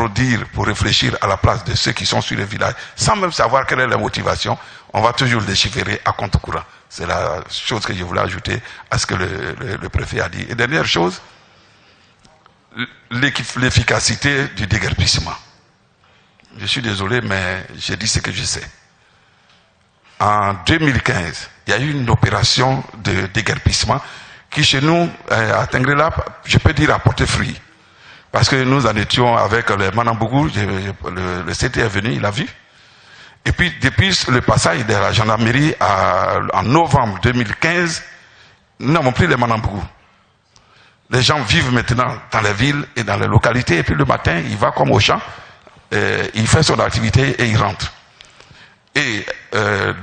réfléchir à la place de ceux qui sont sur les villages, sans même savoir quelle est la motivation, on va toujours légiférer à compte courant. C'est la chose que je voulais ajouter à ce que le préfet a dit. Et dernière chose, l'efficacité du déguerpissement. Je suis désolé, mais j'ai dit ce que je sais. En 2015, il y a eu une opération de déguerpissement qui, chez nous, à Tengrela, je peux dire, a porté fruit. Parce que nous en étions avec les Manambougou, le CT est venu, il a vu. Et puis, depuis le passage de la gendarmerie en novembre 2015, nous n'avons plus les Manambougou. Les gens vivent maintenant dans les villes et dans les localités, et puis le matin, il va comme au champ, il fait son activité et il rentre. Et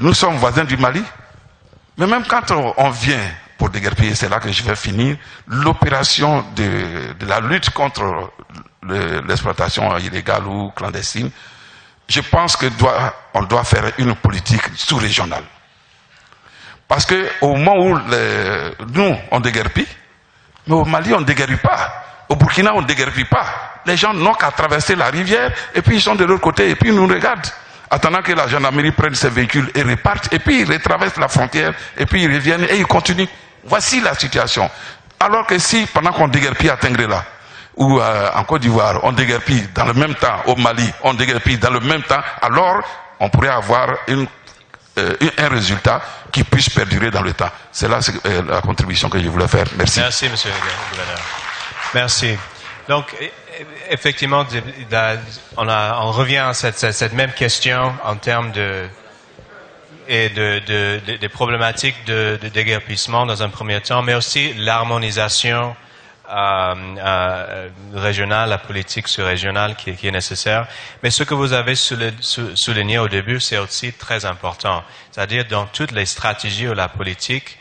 nous sommes voisins du Mali, mais même quand on vient pour déguerpir, c'est là que je vais finir, l'opération de la lutte contre l'exploitation illégale ou clandestine, je pense que on doit faire une politique sous-régionale. Parce que au moment où nous, on déguerpit, mais au Mali, on ne déguerpit pas. Au Burkina, on ne déguerpit pas. Les gens n'ont qu'à traverser la rivière, et puis ils sont de l'autre côté, et puis ils nous regardent, attendant que la gendarmerie prenne ses véhicules et repartent, et puis ils retraversent la frontière, et puis ils reviennent, et ils continuent. Voici la situation. Alors que si, pendant qu'on déguerpit à Tengrela, ou en Côte d'Ivoire, on déguerpit dans le même temps, au Mali, on déguerpit dans le même temps, alors on pourrait avoir un résultat qui puisse perdurer dans le temps. C'est là la contribution que je voulais faire. Merci. Merci, monsieur le gouverneur. Merci. Donc, effectivement, on revient à cette même question en termes des problématiques de déguerpissement dans un premier temps, mais aussi l'harmonisation régionale, la politique sur-régionale qui est nécessaire. Mais ce que vous avez souligné au début, c'est aussi très important. C'est-à-dire, dans toutes les stratégies ou la politique,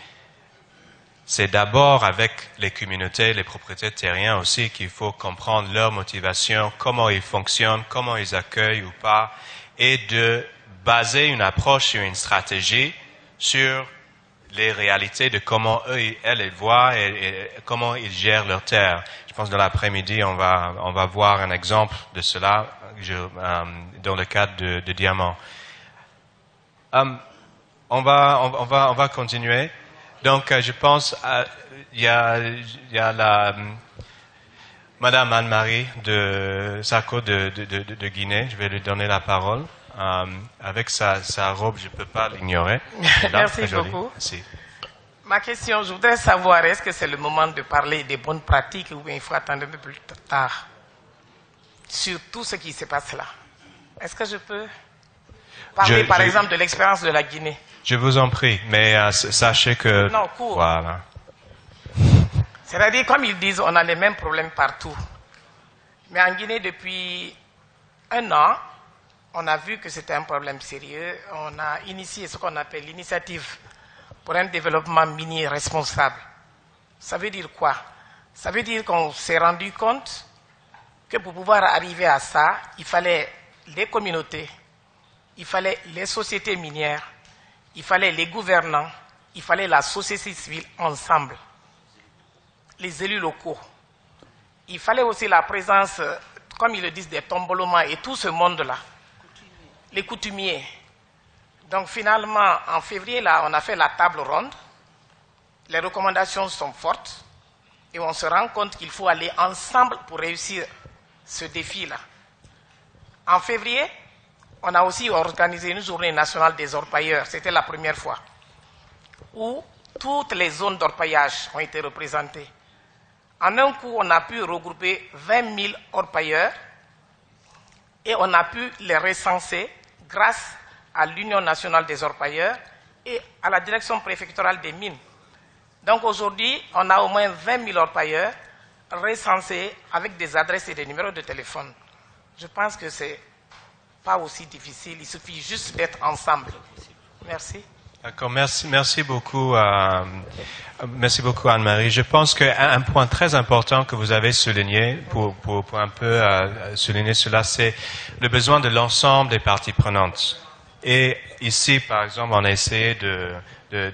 c'est d'abord avec les communautés, les propriétaires terriens aussi qu'il faut comprendre leur motivation, comment ils fonctionnent, comment ils accueillent ou pas, et de baser une approche sur une stratégie sur les réalités de comment eux, elles voient et comment ils gèrent leur terre. Je pense que dans l'après-midi, on va voir un exemple de cela dans le cadre de Diamant. On va continuer. Donc, je pense, il y a la Madame Anne-Marie de Sarko de Guinée. Je vais lui donner la parole. Avec sa robe, je ne peux pas l'ignorer. Merci beaucoup. Merci. Ma question, je voudrais savoir, est-ce que c'est le moment de parler des bonnes pratiques ou bien il faut attendre un peu plus tard sur tout ce qui se passe là? Est-ce que je peux parler, par exemple, de l'expérience de la Guinée? Je vous en prie, mais sachez que... Non, court. Voilà. C'est-à-dire, comme ils disent, on a les mêmes problèmes partout. Mais en Guinée, depuis 1 an, on a vu que c'était un problème sérieux. On a initié ce qu'on appelle l'initiative pour un développement minier responsable. Ça veut dire quoi? Ça veut dire qu'on s'est rendu compte que pour pouvoir arriver à ça, il fallait les communautés, il fallait les sociétés minières, il fallait les gouvernants, il fallait la société civile ensemble, les élus locaux. Il fallait aussi la présence, comme ils le disent, des tombolomans et tout ce monde-là, les coutumiers. Donc finalement, en février, là, on a fait la table ronde. Les recommandations sont fortes et on se rend compte qu'il faut aller ensemble pour réussir ce défi-là. En février, on a aussi organisé une journée nationale des orpailleurs. C'était la première fois où toutes les zones d'orpaillage ont été représentées. En un coup, on a pu regrouper 20 000 orpailleurs et on a pu les recenser grâce à l'Union nationale des orpailleurs et à la direction préfectorale des mines. Donc aujourd'hui, on a au moins 20 000 orpailleurs recensés avec des adresses et des numéros de téléphone. Je pense que c'est pas aussi difficile, il suffit juste d'être ensemble. Merci. D'accord, merci beaucoup Anne-Marie. Je pense qu'un point très important que vous avez souligné pour un peu souligner cela, c'est le besoin de l'ensemble des parties prenantes. Et ici, par exemple, on a essayé de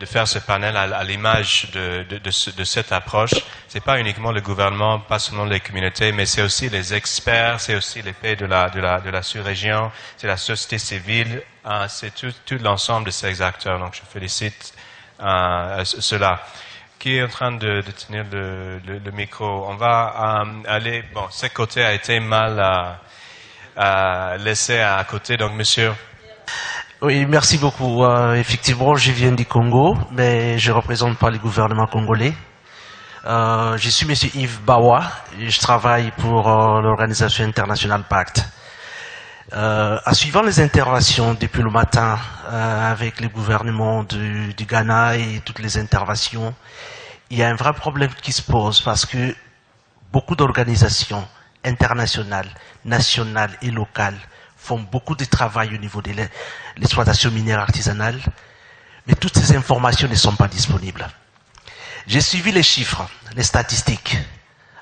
faire ce panel à l'image de cette approche. C'est pas uniquement le gouvernement, pas seulement les communautés, mais c'est aussi les experts, c'est aussi les pays de la sous-région, c'est la société civile, c'est tout l'ensemble de ces acteurs. Donc je félicite cela. Qui est en train de tenir le micro? On va aller. Bon, ce côté a été mal laissé à côté. Donc monsieur. Oui, merci beaucoup. Effectivement, je viens du Congo, mais je ne représente pas le gouvernement congolais. Je suis monsieur Yves Bawa et je travaille pour l'organisation internationale Pacte. En suivant les interventions depuis le matin avec le gouvernement du Ghana et toutes les interventions, il y a un vrai problème qui se pose parce que beaucoup d'organisations internationales, nationales et locales font beaucoup de travail au niveau de l'exploitation minière artisanale, mais toutes ces informations ne sont pas disponibles. J'ai suivi les chiffres, les statistiques,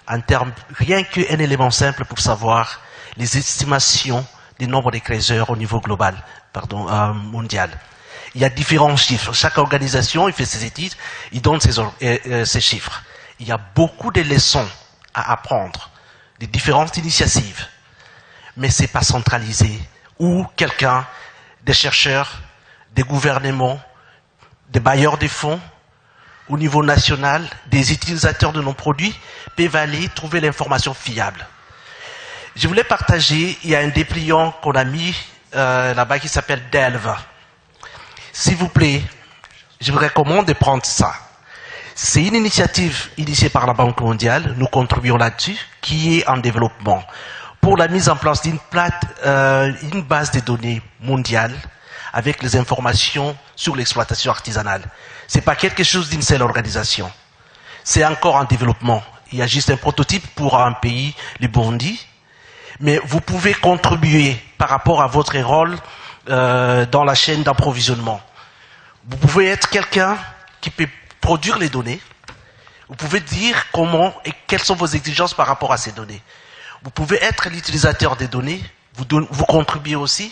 en termes, rien qu'un élément simple pour savoir les estimations du nombre de creuseurs au niveau global, mondial. Il y a différents chiffres. Chaque organisation, il fait ses études, il donne ses chiffres. Il y a beaucoup de leçons à apprendre, des différentes initiatives. Mais ce n'est pas centralisé, où quelqu'un, des chercheurs, des gouvernements, des bailleurs de fonds, au niveau national, des utilisateurs de nos produits, peuvent aller trouver l'information fiable. Je voulais partager, il y a un dépliant qu'on a mis là-bas qui s'appelle Delve. S'il vous plaît, je vous recommande de prendre ça. C'est une initiative initiée par la Banque mondiale, nous contribuons là-dessus, qui est en développement, pour la mise en place d'une base de données mondiale avec les informations sur l'exploitation artisanale. Ce n'est pas quelque chose d'une seule organisation. C'est encore en développement. Il y a juste un prototype pour un pays, le Burundi, mais vous pouvez contribuer par rapport à votre rôle dans la chaîne d'approvisionnement. Vous pouvez être quelqu'un qui peut produire les données, Vous pouvez dire comment et quelles sont vos exigences par rapport à ces données. Vous pouvez être l'utilisateur des données, vous contribuez aussi.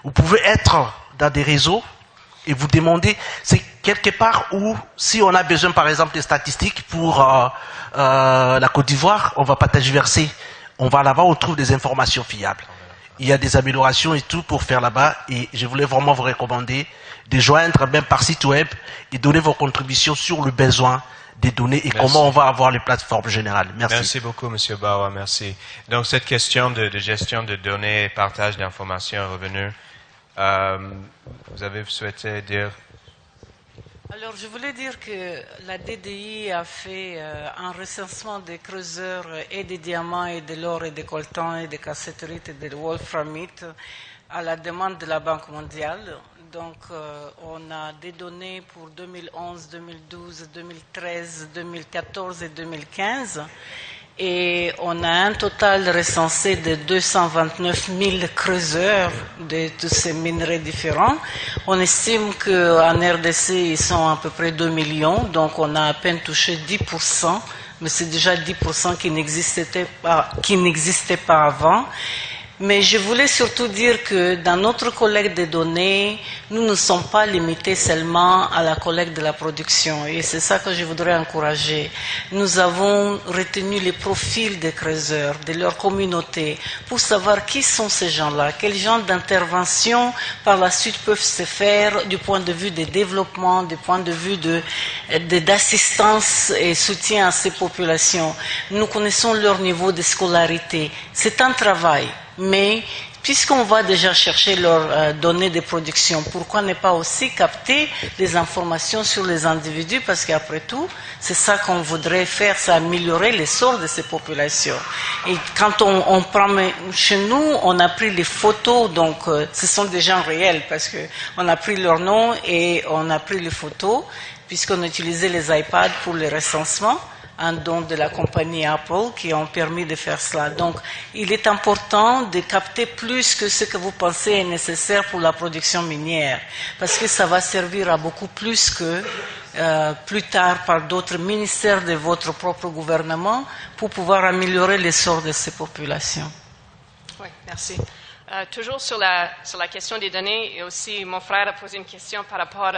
Vous pouvez être dans des réseaux et vous demander, c'est quelque part où, si on a besoin par exemple des statistiques pour la Côte d'Ivoire, on va pas tergiverser. On va là-bas, on trouve des informations fiables. Il y a des améliorations et tout pour faire là-bas et je voulais vraiment vous recommander de joindre même par site web et donner vos contributions sur le besoin des données et comment on va avoir les plateformes générales. Merci. Merci beaucoup, Monsieur Bawa, merci. Donc, cette question de gestion de données, partage d'informations est revenue. Vous avez souhaité dire? Alors, je voulais dire que la DDI a fait un recensement des creuseurs et des diamants et de l'or et des coltans et des cassetterites et des wolframites à la demande de la Banque mondiale. Donc, on a des données pour 2011, 2012, 2013, 2014 et 2015. Et on a un total recensé de 229 000 creuseurs de tous ces minerais différents. On estime qu'en RDC, ils sont à peu près 2 millions, donc on a à peine touché 10%, mais c'est déjà 10% qui n'existait pas avant. Mais je voulais surtout dire que dans notre collecte de données, nous ne sommes pas limités seulement à la collecte de la production. Et c'est ça que je voudrais encourager. Nous avons retenu les profils des creuseurs, de leur communauté, pour savoir qui sont ces gens-là, quel genre d'intervention par la suite peuvent se faire du point de vue des développements, du point de vue d'assistance et soutien à ces populations. Nous connaissons leur niveau de scolarité. C'est un travail. Mais puisqu'on va déjà chercher leurs données de production, pourquoi ne pas aussi capter les informations sur les individus? Parce qu'après tout, c'est ça qu'on voudrait faire, c'est améliorer les sorts de ces populations. Et quand on prend chez nous, on a pris les photos, donc ce sont des gens réels parce qu'on a pris leur nom et on a pris les photos, puisqu'on utilisait les iPads pour le recensement. Un don de la compagnie Apple qui ont permis de faire cela. Donc, il est important de capter plus que ce que vous pensez est nécessaire pour la production minière, parce que ça va servir à beaucoup plus que plus tard par d'autres ministères de votre propre gouvernement pour pouvoir améliorer les sorts de ces populations. Oui, merci. Toujours sur la question des données, et aussi mon frère a posé une question par rapport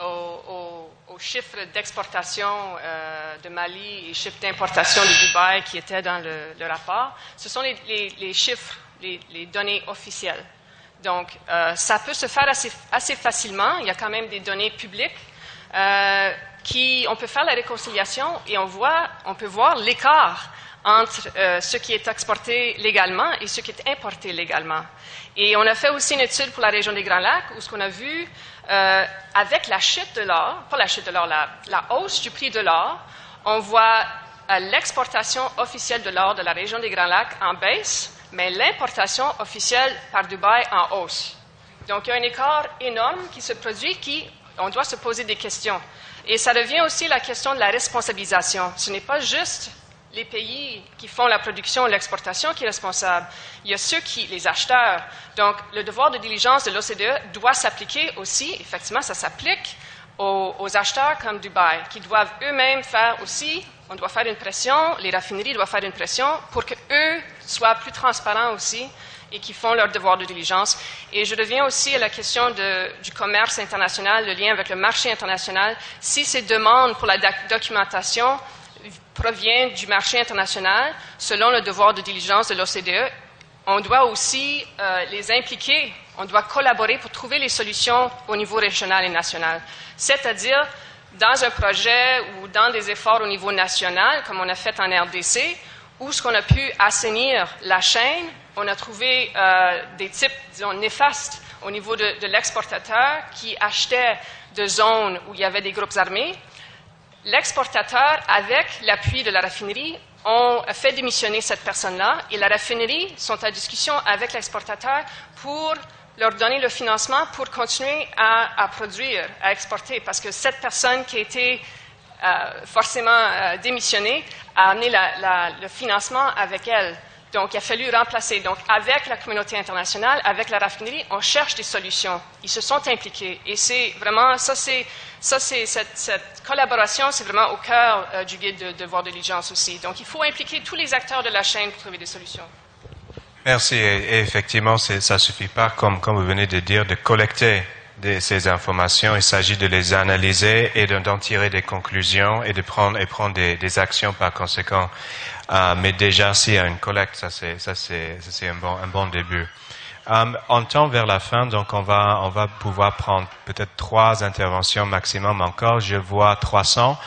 aux chiffres d'exportation de Mali et chiffres d'importation de Dubaï qui étaient dans le rapport. Ce sont les chiffres, les données officielles. Donc, ça peut se faire assez facilement. Il y a quand même des données publiques on peut faire la réconciliation et on peut voir l'écart entre ce qui est exporté légalement et ce qui est importé légalement. Et on a fait aussi une étude pour la région des Grands Lacs où ce qu'on a vu avec la chute de l'or, pas la chute de l'or, la hausse du prix de l'or, on voit l'exportation officielle de l'or de la région des Grands Lacs en baisse, mais l'importation officielle par Dubaï en hausse. Donc il y a un écart énorme qui se produit on doit se poser des questions. Et ça revient aussi à la question de la responsabilisation. Ce n'est pas juste les pays qui font la production et l'exportation qui est responsable. Il y a les acheteurs. Donc, le devoir de diligence de l'OCDE doit s'appliquer aussi, effectivement, ça s'applique aux acheteurs comme Dubaï, qui doivent eux-mêmes faire aussi, on doit faire une pression, les raffineries doivent faire une pression pour qu'eux soient plus transparents aussi et qui font leur devoir de diligence. Et je reviens aussi à la question du commerce international, le lien avec le marché international. Si ces demandes pour la documentation provient du marché international, selon le devoir de diligence de l'OCDE, on doit aussi les impliquer, on doit collaborer pour trouver les solutions au niveau régional et national. C'est-à-dire, dans un projet ou dans des efforts au niveau national, comme on a fait en RDC, où ce qu'on a pu assainir la chaîne, on a trouvé des types, disons, néfastes au niveau de l'exportateur qui achetait de zones où il y avait des groupes armés. L'exportateur, avec l'appui de la raffinerie, ont fait démissionner cette personne-là et la raffinerie sont en discussion avec l'exportateur pour leur donner le financement pour continuer à produire, à exporter, parce que cette personne qui a été forcément démissionnée a amené le financement avec elle. Donc, il a fallu remplacer. Donc, avec la communauté internationale, avec la raffinerie, on cherche des solutions. Ils se sont impliqués. Et c'est vraiment, cette collaboration, c'est vraiment au cœur du guide de devoir de diligence aussi. Donc, il faut impliquer tous les acteurs de la chaîne pour trouver des solutions. Merci. Et effectivement, ça ne suffit pas, comme vous venez de dire, de collecter ces informations. Il s'agit de les analyser et d'en tirer des conclusions et de prendre des actions par conséquent. Mais déjà, s'il y a une collecte, ça c'est un bon début. On tend vers la fin, donc on va pouvoir prendre peut-être 3 interventions maximum encore. Je vois 300.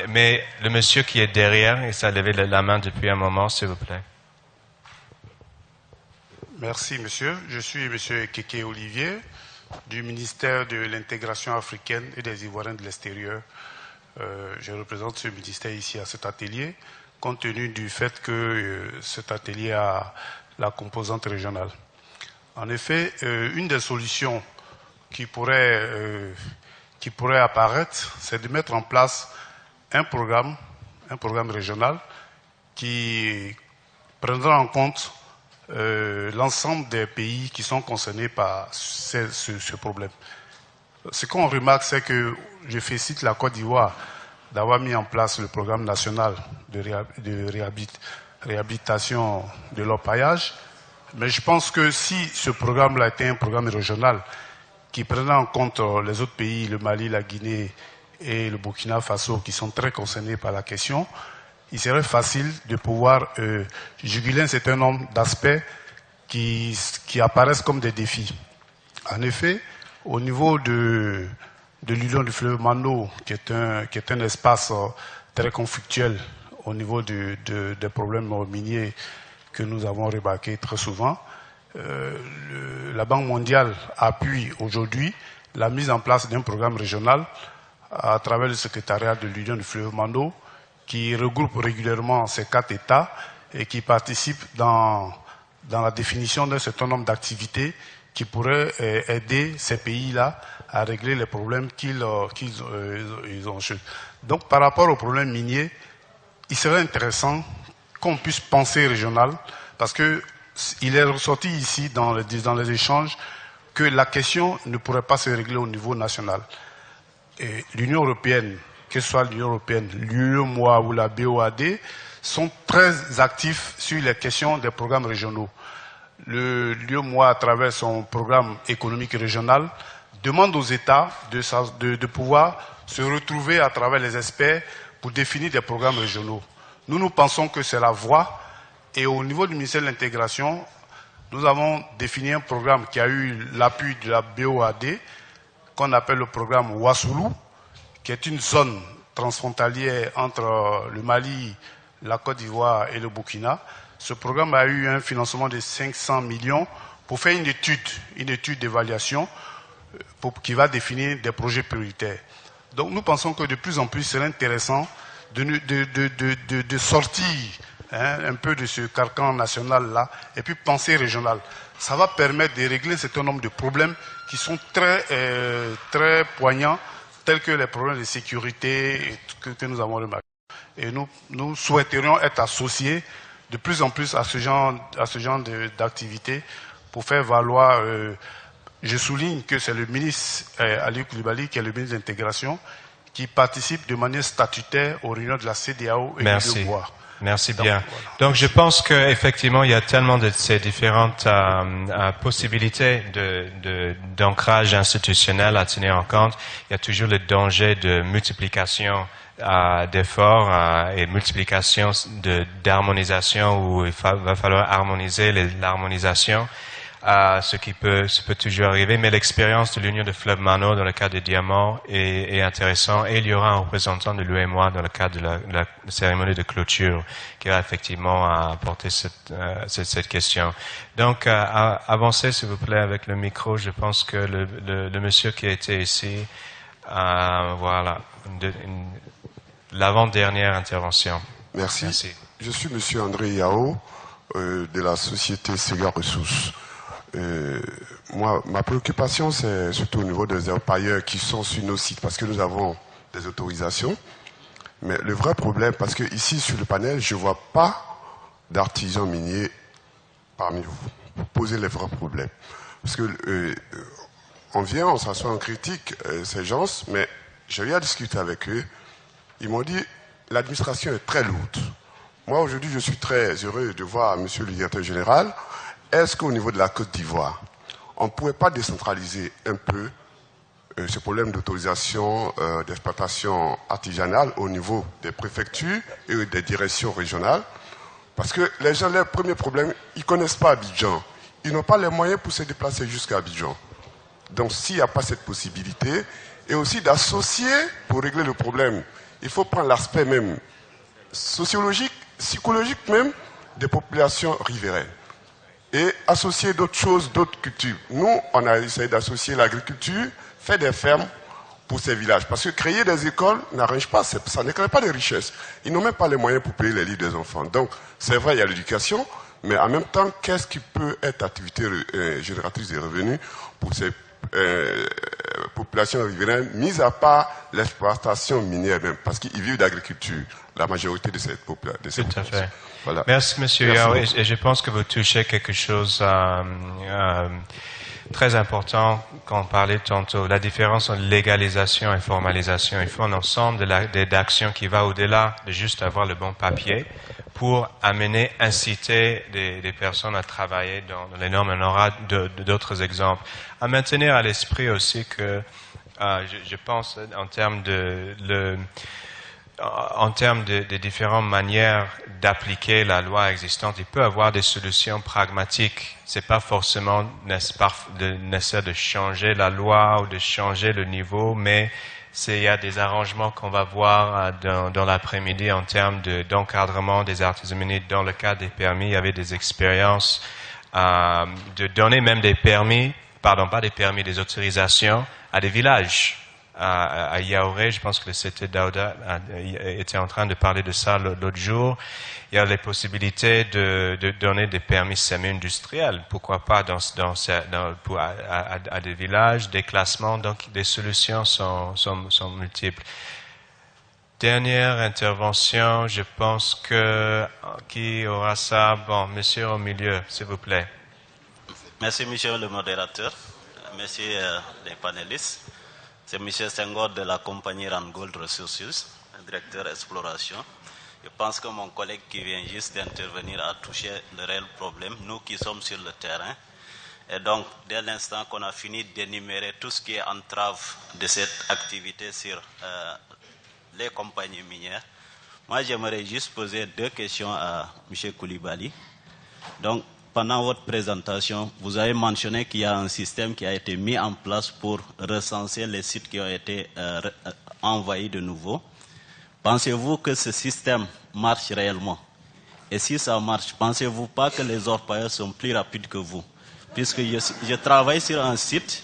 Mais le monsieur qui est derrière, il s'est levé la main depuis un moment, s'il vous plaît. Merci, monsieur. Je suis monsieur Kéké Olivier, du ministère de l'intégration africaine et des Ivoiriens de l'extérieur. Je représente ce ministère ici à cet atelier, compte tenu du fait que cet atelier a la composante régionale. En effet, une des solutions qui pourrait apparaître, c'est de mettre en place un programme régional qui prendra en compte l'ensemble des pays qui sont concernés par ce problème. Ce qu'on remarque, c'est que je félicite la Côte d'Ivoire d'avoir mis en place le programme national de réhabilitation de l'orpaillage. Mais je pense que si ce programme-là était un programme régional qui prenait en compte les autres pays, le Mali, la Guinée et le Burkina Faso, qui sont très concernés par la question, il serait facile de pouvoir juguler un certain nombre d'aspects qui apparaissent comme des défis. En effet, au niveau de l'union du fleuve Mano, qui est un espace très conflictuel au niveau des problèmes miniers que nous avons remarqués très souvent, la Banque mondiale appuie aujourd'hui la mise en place d'un programme régional à travers le secrétariat de l'union du fleuve Mano, qui regroupe régulièrement ces 4 États et qui participe dans la définition d'un certain nombre d'activités qui pourraient aider ces pays-là à régler les problèmes qu'ils ont. Donc, par rapport aux problèmes miniers, il serait intéressant qu'on puisse penser régional, parce que il est ressorti ici dans les échanges que la question ne pourrait pas se régler au niveau national. L'Union européenne, que ce soit l'Union européenne, l'UEMOA ou la BOAD, sont très actifs sur les questions des programmes régionaux. L'UEMOA, à travers son programme économique régional, demande aux États de pouvoir se retrouver à travers les experts pour définir des programmes régionaux. Nous pensons que c'est la voie, et au niveau du ministère de l'Intégration, nous avons défini un programme qui a eu l'appui de la BOAD, qu'on appelle le programme Ouassoulou, qui est une zone transfrontalière entre le Mali, la Côte d'Ivoire et le Burkina. Ce programme a eu un financement de 500 millions pour faire une étude d'évaluation qui va définir des projets prioritaires. Donc nous pensons que de plus en plus, c'est intéressant de sortir un peu de ce carcan national-là et puis penser régional. Ça va permettre de régler un certain nombre de problèmes qui sont très poignants, tels que les problèmes de sécurité que nous avons remarqués. Et nous souhaiterions être associés de plus en plus à ce genre d'activité pour faire valoir. Je souligne que c'est le ministre Ali Koulibaly, qui est le ministre de l'Intégration, qui participe de manière statutaire aux réunions de la CEDEAO et du Bois. Merci bien. Donc je pense qu'effectivement il y a tellement de ces différentes possibilités d'ancrage institutionnel à tenir en compte. Il y a toujours le danger de multiplication d'efforts et multiplication d'harmonisation où il va falloir harmoniser l'harmonisation. Ce qui peut toujours arriver, mais l'expérience de l'Union de Fleuve Mano dans le cas des diamants est intéressant, et il y aura un représentant de l'UEMOA dans le cadre de la cérémonie de clôture qui va effectivement apporter cette question. Donc, avancez s'il vous plaît avec le micro. Je pense que le monsieur qui a été ici, voilà, l'avant-dernière intervention. Merci. Je suis monsieur André Yao de la société Sega Ressources. Moi, ma préoccupation, c'est surtout au niveau des orpailleurs qui sont sur nos sites, parce que nous avons des autorisations. Mais le vrai problème, parce que ici sur le panel, je ne vois pas d'artisans miniers parmi vous, pour poser les vrais problèmes. Parce que on s'assoit en critique ces gens, mais j'ai eu à discuter avec eux. Ils m'ont dit l'administration est très lourde. Moi, aujourd'hui, je suis très heureux de voir monsieur le directeur général. Est-ce qu'au niveau de la Côte d'Ivoire, on ne pourrait pas décentraliser un peu ce problème d'autorisation d'exploitation artisanale au niveau des préfectures et des directions régionales? Parce que les gens, leur premier problème, ils ne connaissent pas Abidjan. Ils n'ont pas les moyens pour se déplacer jusqu'à Abidjan. Donc, s'il n'y a pas cette possibilité, et aussi d'associer, pour régler le problème, il faut prendre l'aspect même sociologique, psychologique même, des populations riveraines. Et associer d'autres choses, d'autres cultures. Nous, on a essayé d'associer l'agriculture, faire des fermes pour ces villages. Parce que créer des écoles n'arrange pas, ça ne crée pas de richesse. Ils n'ont même pas les moyens pour payer les livres des enfants. Donc, c'est vrai, il y a l'éducation, mais en même temps, qu'est-ce qui peut être activité génératrice de revenus pour ces populations riveraines, mis à part l'exploitation minière même, parce qu'ils vivent d'agriculture, la majorité de cette population. Tout à fait. Voilà. Merci, Monsieur Yao, et je pense que vous touchez quelque chose très important quand on parlait tantôt, la différence entre légalisation et formalisation. Il faut un ensemble d'actions qui va au-delà de juste avoir le bon papier pour amener, inciter des personnes à travailler dans les normes. On aura d'autres exemples. À maintenir à l'esprit aussi que je pense en termes de différentes manières d'appliquer la loi existante, il peut y avoir des solutions pragmatiques. C'est pas forcément nécessaire de changer la loi ou de changer le niveau, mais il y a des arrangements qu'on va voir dans l'après-midi en termes d'encadrement des artisans miniers. Dans le cas des permis, il y avait des expériences de donner même des permis, des autorisations à des villages. À Yaouré, je pense que c'était Daouda était en train de parler de ça l'autre jour. Il y a les possibilités de donner des permis semi-industriels. Pourquoi pas à des villages, des classements. Donc, des solutions sont multiples. Dernière intervention, je pense que qui aura ça? Bon, monsieur au milieu, s'il vous plaît. Merci, monsieur le modérateur. Merci les panélistes. C'est M. Senghor de la compagnie Randgold Resources, directeur exploration. Je pense que mon collègue qui vient juste d'intervenir a touché le réel problème, nous qui sommes sur le terrain. Et donc, dès l'instant qu'on a fini d'énumérer tout ce qui est entrave de cette activité sur les compagnies minières, moi j'aimerais juste poser deux questions à M. Koulibaly. Donc, pendant votre présentation, vous avez mentionné qu'il y a un système qui a été mis en place pour recenser les sites qui ont été envahis de nouveau. Pensez-vous que ce système marche réellement? Et si ça marche, pensez-vous pas que les orpailleurs sont plus rapides que vous? Puisque je travaille sur un site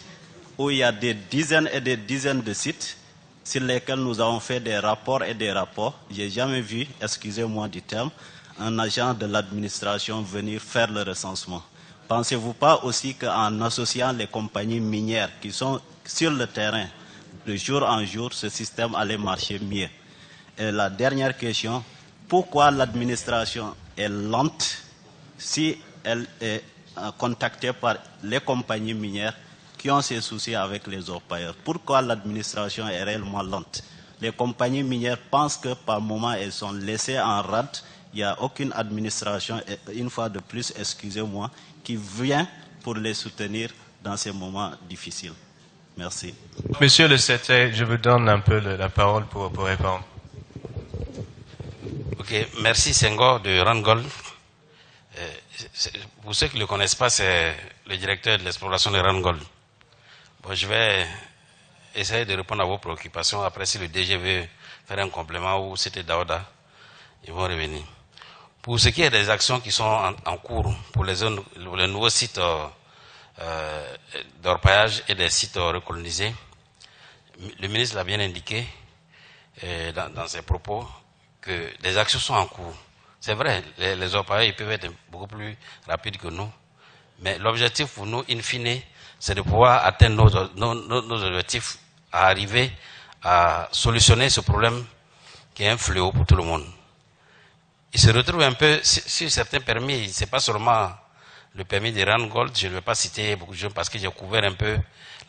où il y a des dizaines et des dizaines de sites sur lesquels nous avons fait des rapports et des rapports. Je n'ai jamais vu, excusez-moi du terme, un agent de l'administration venir faire le recensement. Pensez-vous pas aussi qu'en associant les compagnies minières qui sont sur le terrain, de jour en jour, ce système allait marcher mieux? Et la dernière question, pourquoi l'administration est lente si elle est contactée par les compagnies minières qui ont ces soucis avec les orpailleurs? Pourquoi l'administration est réellement lente? Les compagnies minières pensent que par moment elles sont laissées en rade. Il n'y a aucune administration, une fois de plus, excusez-moi, qui vient pour les soutenir dans ces moments difficiles. Merci. Monsieur le CT, je vous donne un peu la parole pour répondre. Ok, merci Senghor de Randgold. Pour ceux qui ne le connaissent pas, c'est le directeur de l'exploration de Randgold. Bon, je vais essayer de répondre à vos préoccupations. Après, si le DG veut faire un complément ou c'était Daouda, ils vont revenir. Pour ce qui est des actions qui sont en cours pour les nouveaux sites d'orpaillage et des sites recolonisés, le ministre l'a bien indiqué dans ses propos que des actions sont en cours. C'est vrai, les orpailleurs peuvent être beaucoup plus rapides que nous, mais l'objectif pour nous, in fine, c'est de pouvoir atteindre nos objectifs, à arriver à solutionner ce problème qui est un fléau pour tout le monde. il se retrouve un peu sur certains permis. C'est pas seulement le permis de Randgold, je ne vais pas citer beaucoup de gens parce que j'ai couvert un peu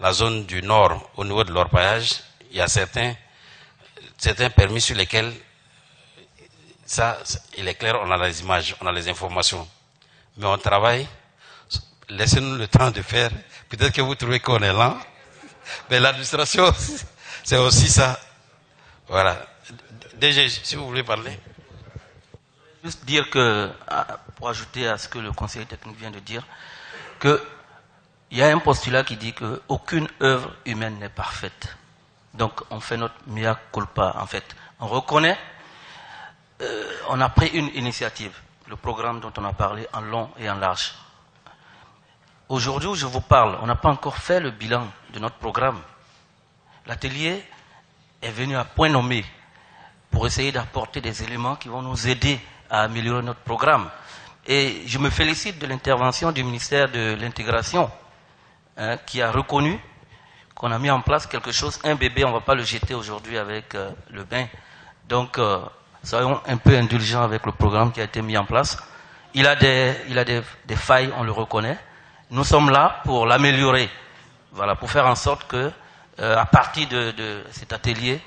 la zone du nord au niveau de l'orpaillage. Il y a certains permis sur lesquels, ça, il est clair, on a les images, on a les informations. Mais on travaille, laissez-nous le temps de faire. Peut-être que vous trouvez qu'on est lent, mais l'administration, c'est aussi ça. Voilà. DG, si vous voulez parler. Juste dire que, pour ajouter à ce que le conseiller technique vient de dire, qu'il y a un postulat qui dit qu'aucune œuvre humaine n'est parfaite. Donc on fait notre mea culpa en fait. On reconnaît, on a pris une initiative, le programme dont on a parlé en long et en large. Aujourd'hui où je vous parle, on n'a pas encore fait le bilan de notre programme. L'atelier est venu à point nommé pour essayer d'apporter des éléments qui vont nous aider à améliorer notre programme. Et je me félicite de l'intervention du ministère de l'Intégration, qui a reconnu qu'on a mis en place quelque chose. Un bébé, on ne va pas le jeter aujourd'hui avec le bain. Donc, soyons un peu indulgents avec le programme qui a été mis en place. Il a des failles, on le reconnaît. Nous sommes là pour l'améliorer. Voilà, pour faire en sorte que, à partir de cet atelier,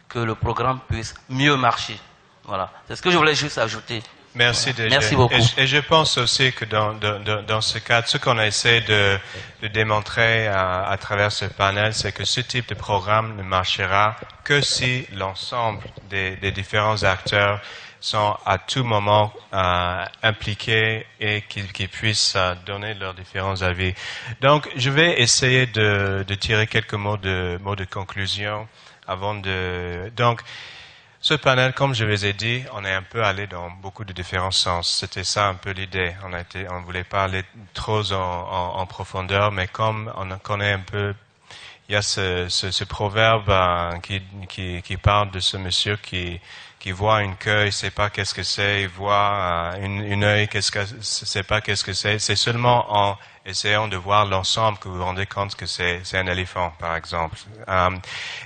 que le programme puisse mieux marcher. Voilà. C'est ce que je voulais juste ajouter. Merci, DG. Merci beaucoup. Et je pense aussi que dans ce cadre, ce qu'on a essayé de démontrer à travers ce panel, c'est que ce type de programme ne marchera que si l'ensemble des différents acteurs sont à tout moment impliqués et qu'ils puissent donner leurs différents avis. Donc, je vais essayer de tirer quelques mots de conclusion avant de... Donc, ce panel, comme je vous ai dit, on est un peu allé dans beaucoup de différents sens. C'était ça un peu l'idée. On ne voulait pas aller trop en profondeur, mais comme on connaît un peu, il y a ce proverbe qui parle de ce monsieur qui voit une queue, il sait pas qu'est-ce que c'est, il voit une œil, sait pas qu'est-ce que c'est. C'est seulement en essayant de voir l'ensemble que vous vous rendez compte que c'est un éléphant, par exemple.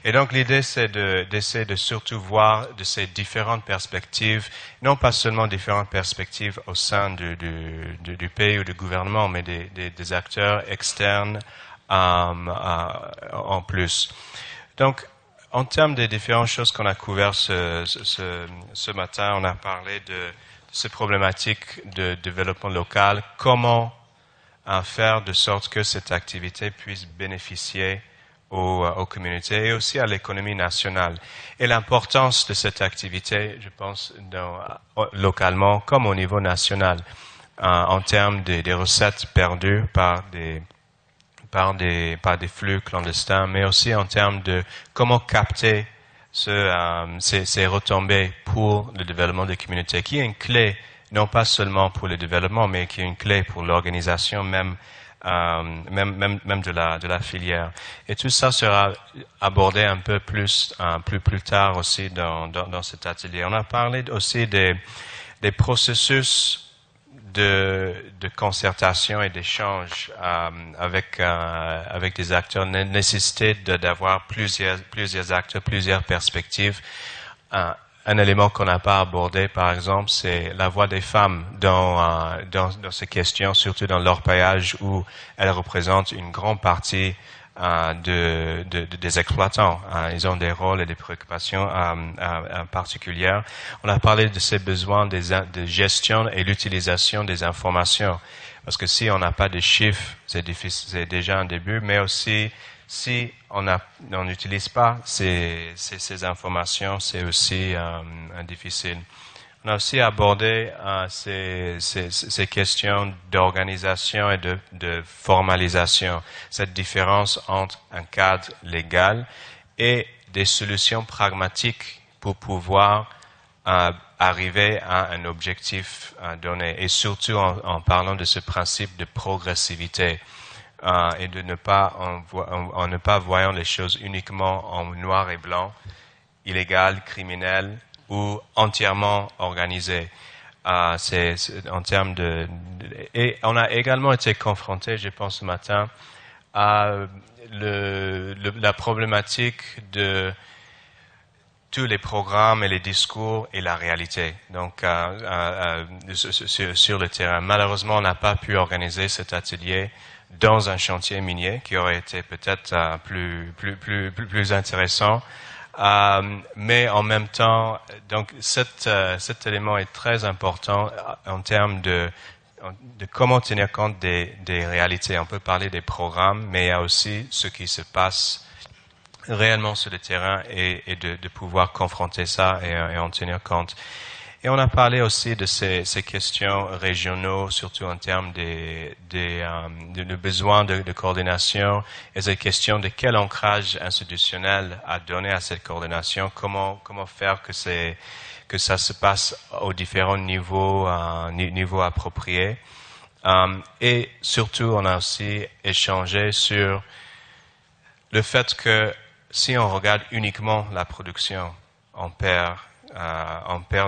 Et donc l'idée, c'est d'essayer de surtout voir de ces différentes perspectives, non pas seulement différentes perspectives au sein du pays ou du gouvernement, mais des acteurs externes en plus. Donc, en termes des différentes choses qu'on a couvertes ce matin, on a parlé de ces problématiques de développement local, comment faire de sorte que cette activité puisse bénéficier aux communautés et aussi à l'économie nationale. Et l'importance de cette activité, je pense, localement comme au niveau national, en termes des recettes perdues par des flux clandestins, mais aussi en termes de comment capter ces retombées pour le développement des communautés, qui est une clé, non pas seulement pour le développement, mais qui est une clé pour l'organisation même de la filière. Et tout ça sera abordé un peu plus tard aussi dans cet atelier. On a parlé aussi des processus de concertation et d'échange avec des acteurs, nécessité d'avoir plusieurs acteurs, plusieurs perspectives. Un élément qu'on n'a pas abordé, par exemple, c'est la voix des femmes dans ces questions, surtout dans l'orpaillage où elles représentent une grande partie des exploitants. Ils ont des rôles et des préoccupations particulières. On a parlé de ces besoins de gestion et l'utilisation des informations. Parce que si on n'a pas de chiffres, c'est déjà un début, mais aussi si on n'utilise pas ces informations, c'est aussi difficile. On a aussi abordé ces questions d'organisation et de formalisation, cette différence entre un cadre légal et des solutions pragmatiques pour pouvoir arriver à un objectif donné, et surtout en parlant de ce principe de progressivité et de ne pas voyant les choses uniquement en noir et blanc, illégal, criminel ou entièrement organisé. C'est en termes et on a également été confronté, je pense ce matin, à la problématique tous les programmes et les discours et la réalité. Donc, sur le terrain. Malheureusement, on n'a pas pu organiser cet atelier dans un chantier minier qui aurait été peut-être plus intéressant. Mais en même temps, donc cet élément est très important en termes de comment tenir compte des réalités. On peut parler des programmes, mais il y a aussi ce qui se passe réellement sur le terrain et de pouvoir confronter ça et en tenir compte. Et on a parlé aussi de ces questions régionaux, surtout en termes de besoins de coordination et ces questions de quel ancrage institutionnel à donner à cette coordination, comment faire que ça se passe aux différents niveaux appropriés. Et surtout, on a aussi échangé sur le fait que si on regarde uniquement la production, on perd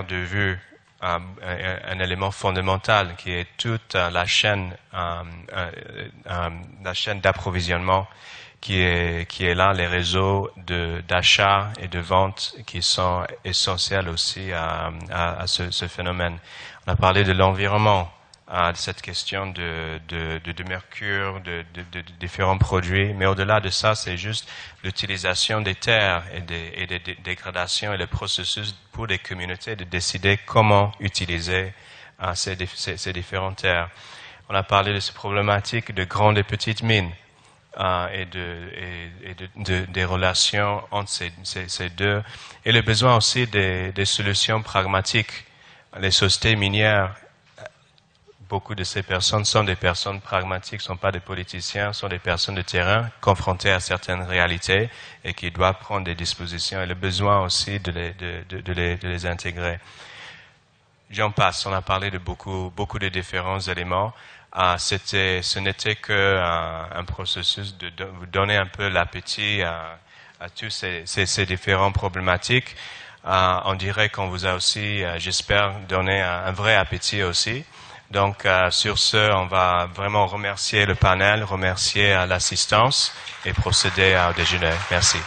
de vue un élément fondamental qui est toute la chaîne d'approvisionnement qui est là, les réseaux d'achat et de vente qui sont essentiels aussi à ce phénomène. On a parlé de l'environnement, de cette question de mercure, de différents produits, mais au-delà de ça, c'est juste l'utilisation des terres et des dégradations et le processus pour les communautés de décider comment utiliser ces différentes terres. On a parlé de ces problématiques de grandes et petites mines et des relations entre ces deux, et le besoin aussi des solutions pragmatiques. Les sociétés minières, beaucoup de ces personnes sont des personnes pragmatiques, ne sont pas des politiciens, sont des personnes de terrain confrontées à certaines réalités et qui doivent prendre des dispositions, et le besoin aussi de les intégrer. J'en passe, on a parlé de beaucoup de différents éléments. Ce n'était qu'un processus de vous donner un peu l'appétit à tous ces différentes problématiques. On dirait qu'on vous a aussi, j'espère, donné un vrai appétit aussi. Donc, sur ce, on va vraiment remercier le panel, remercier l'assistance et procéder au déjeuner. Merci.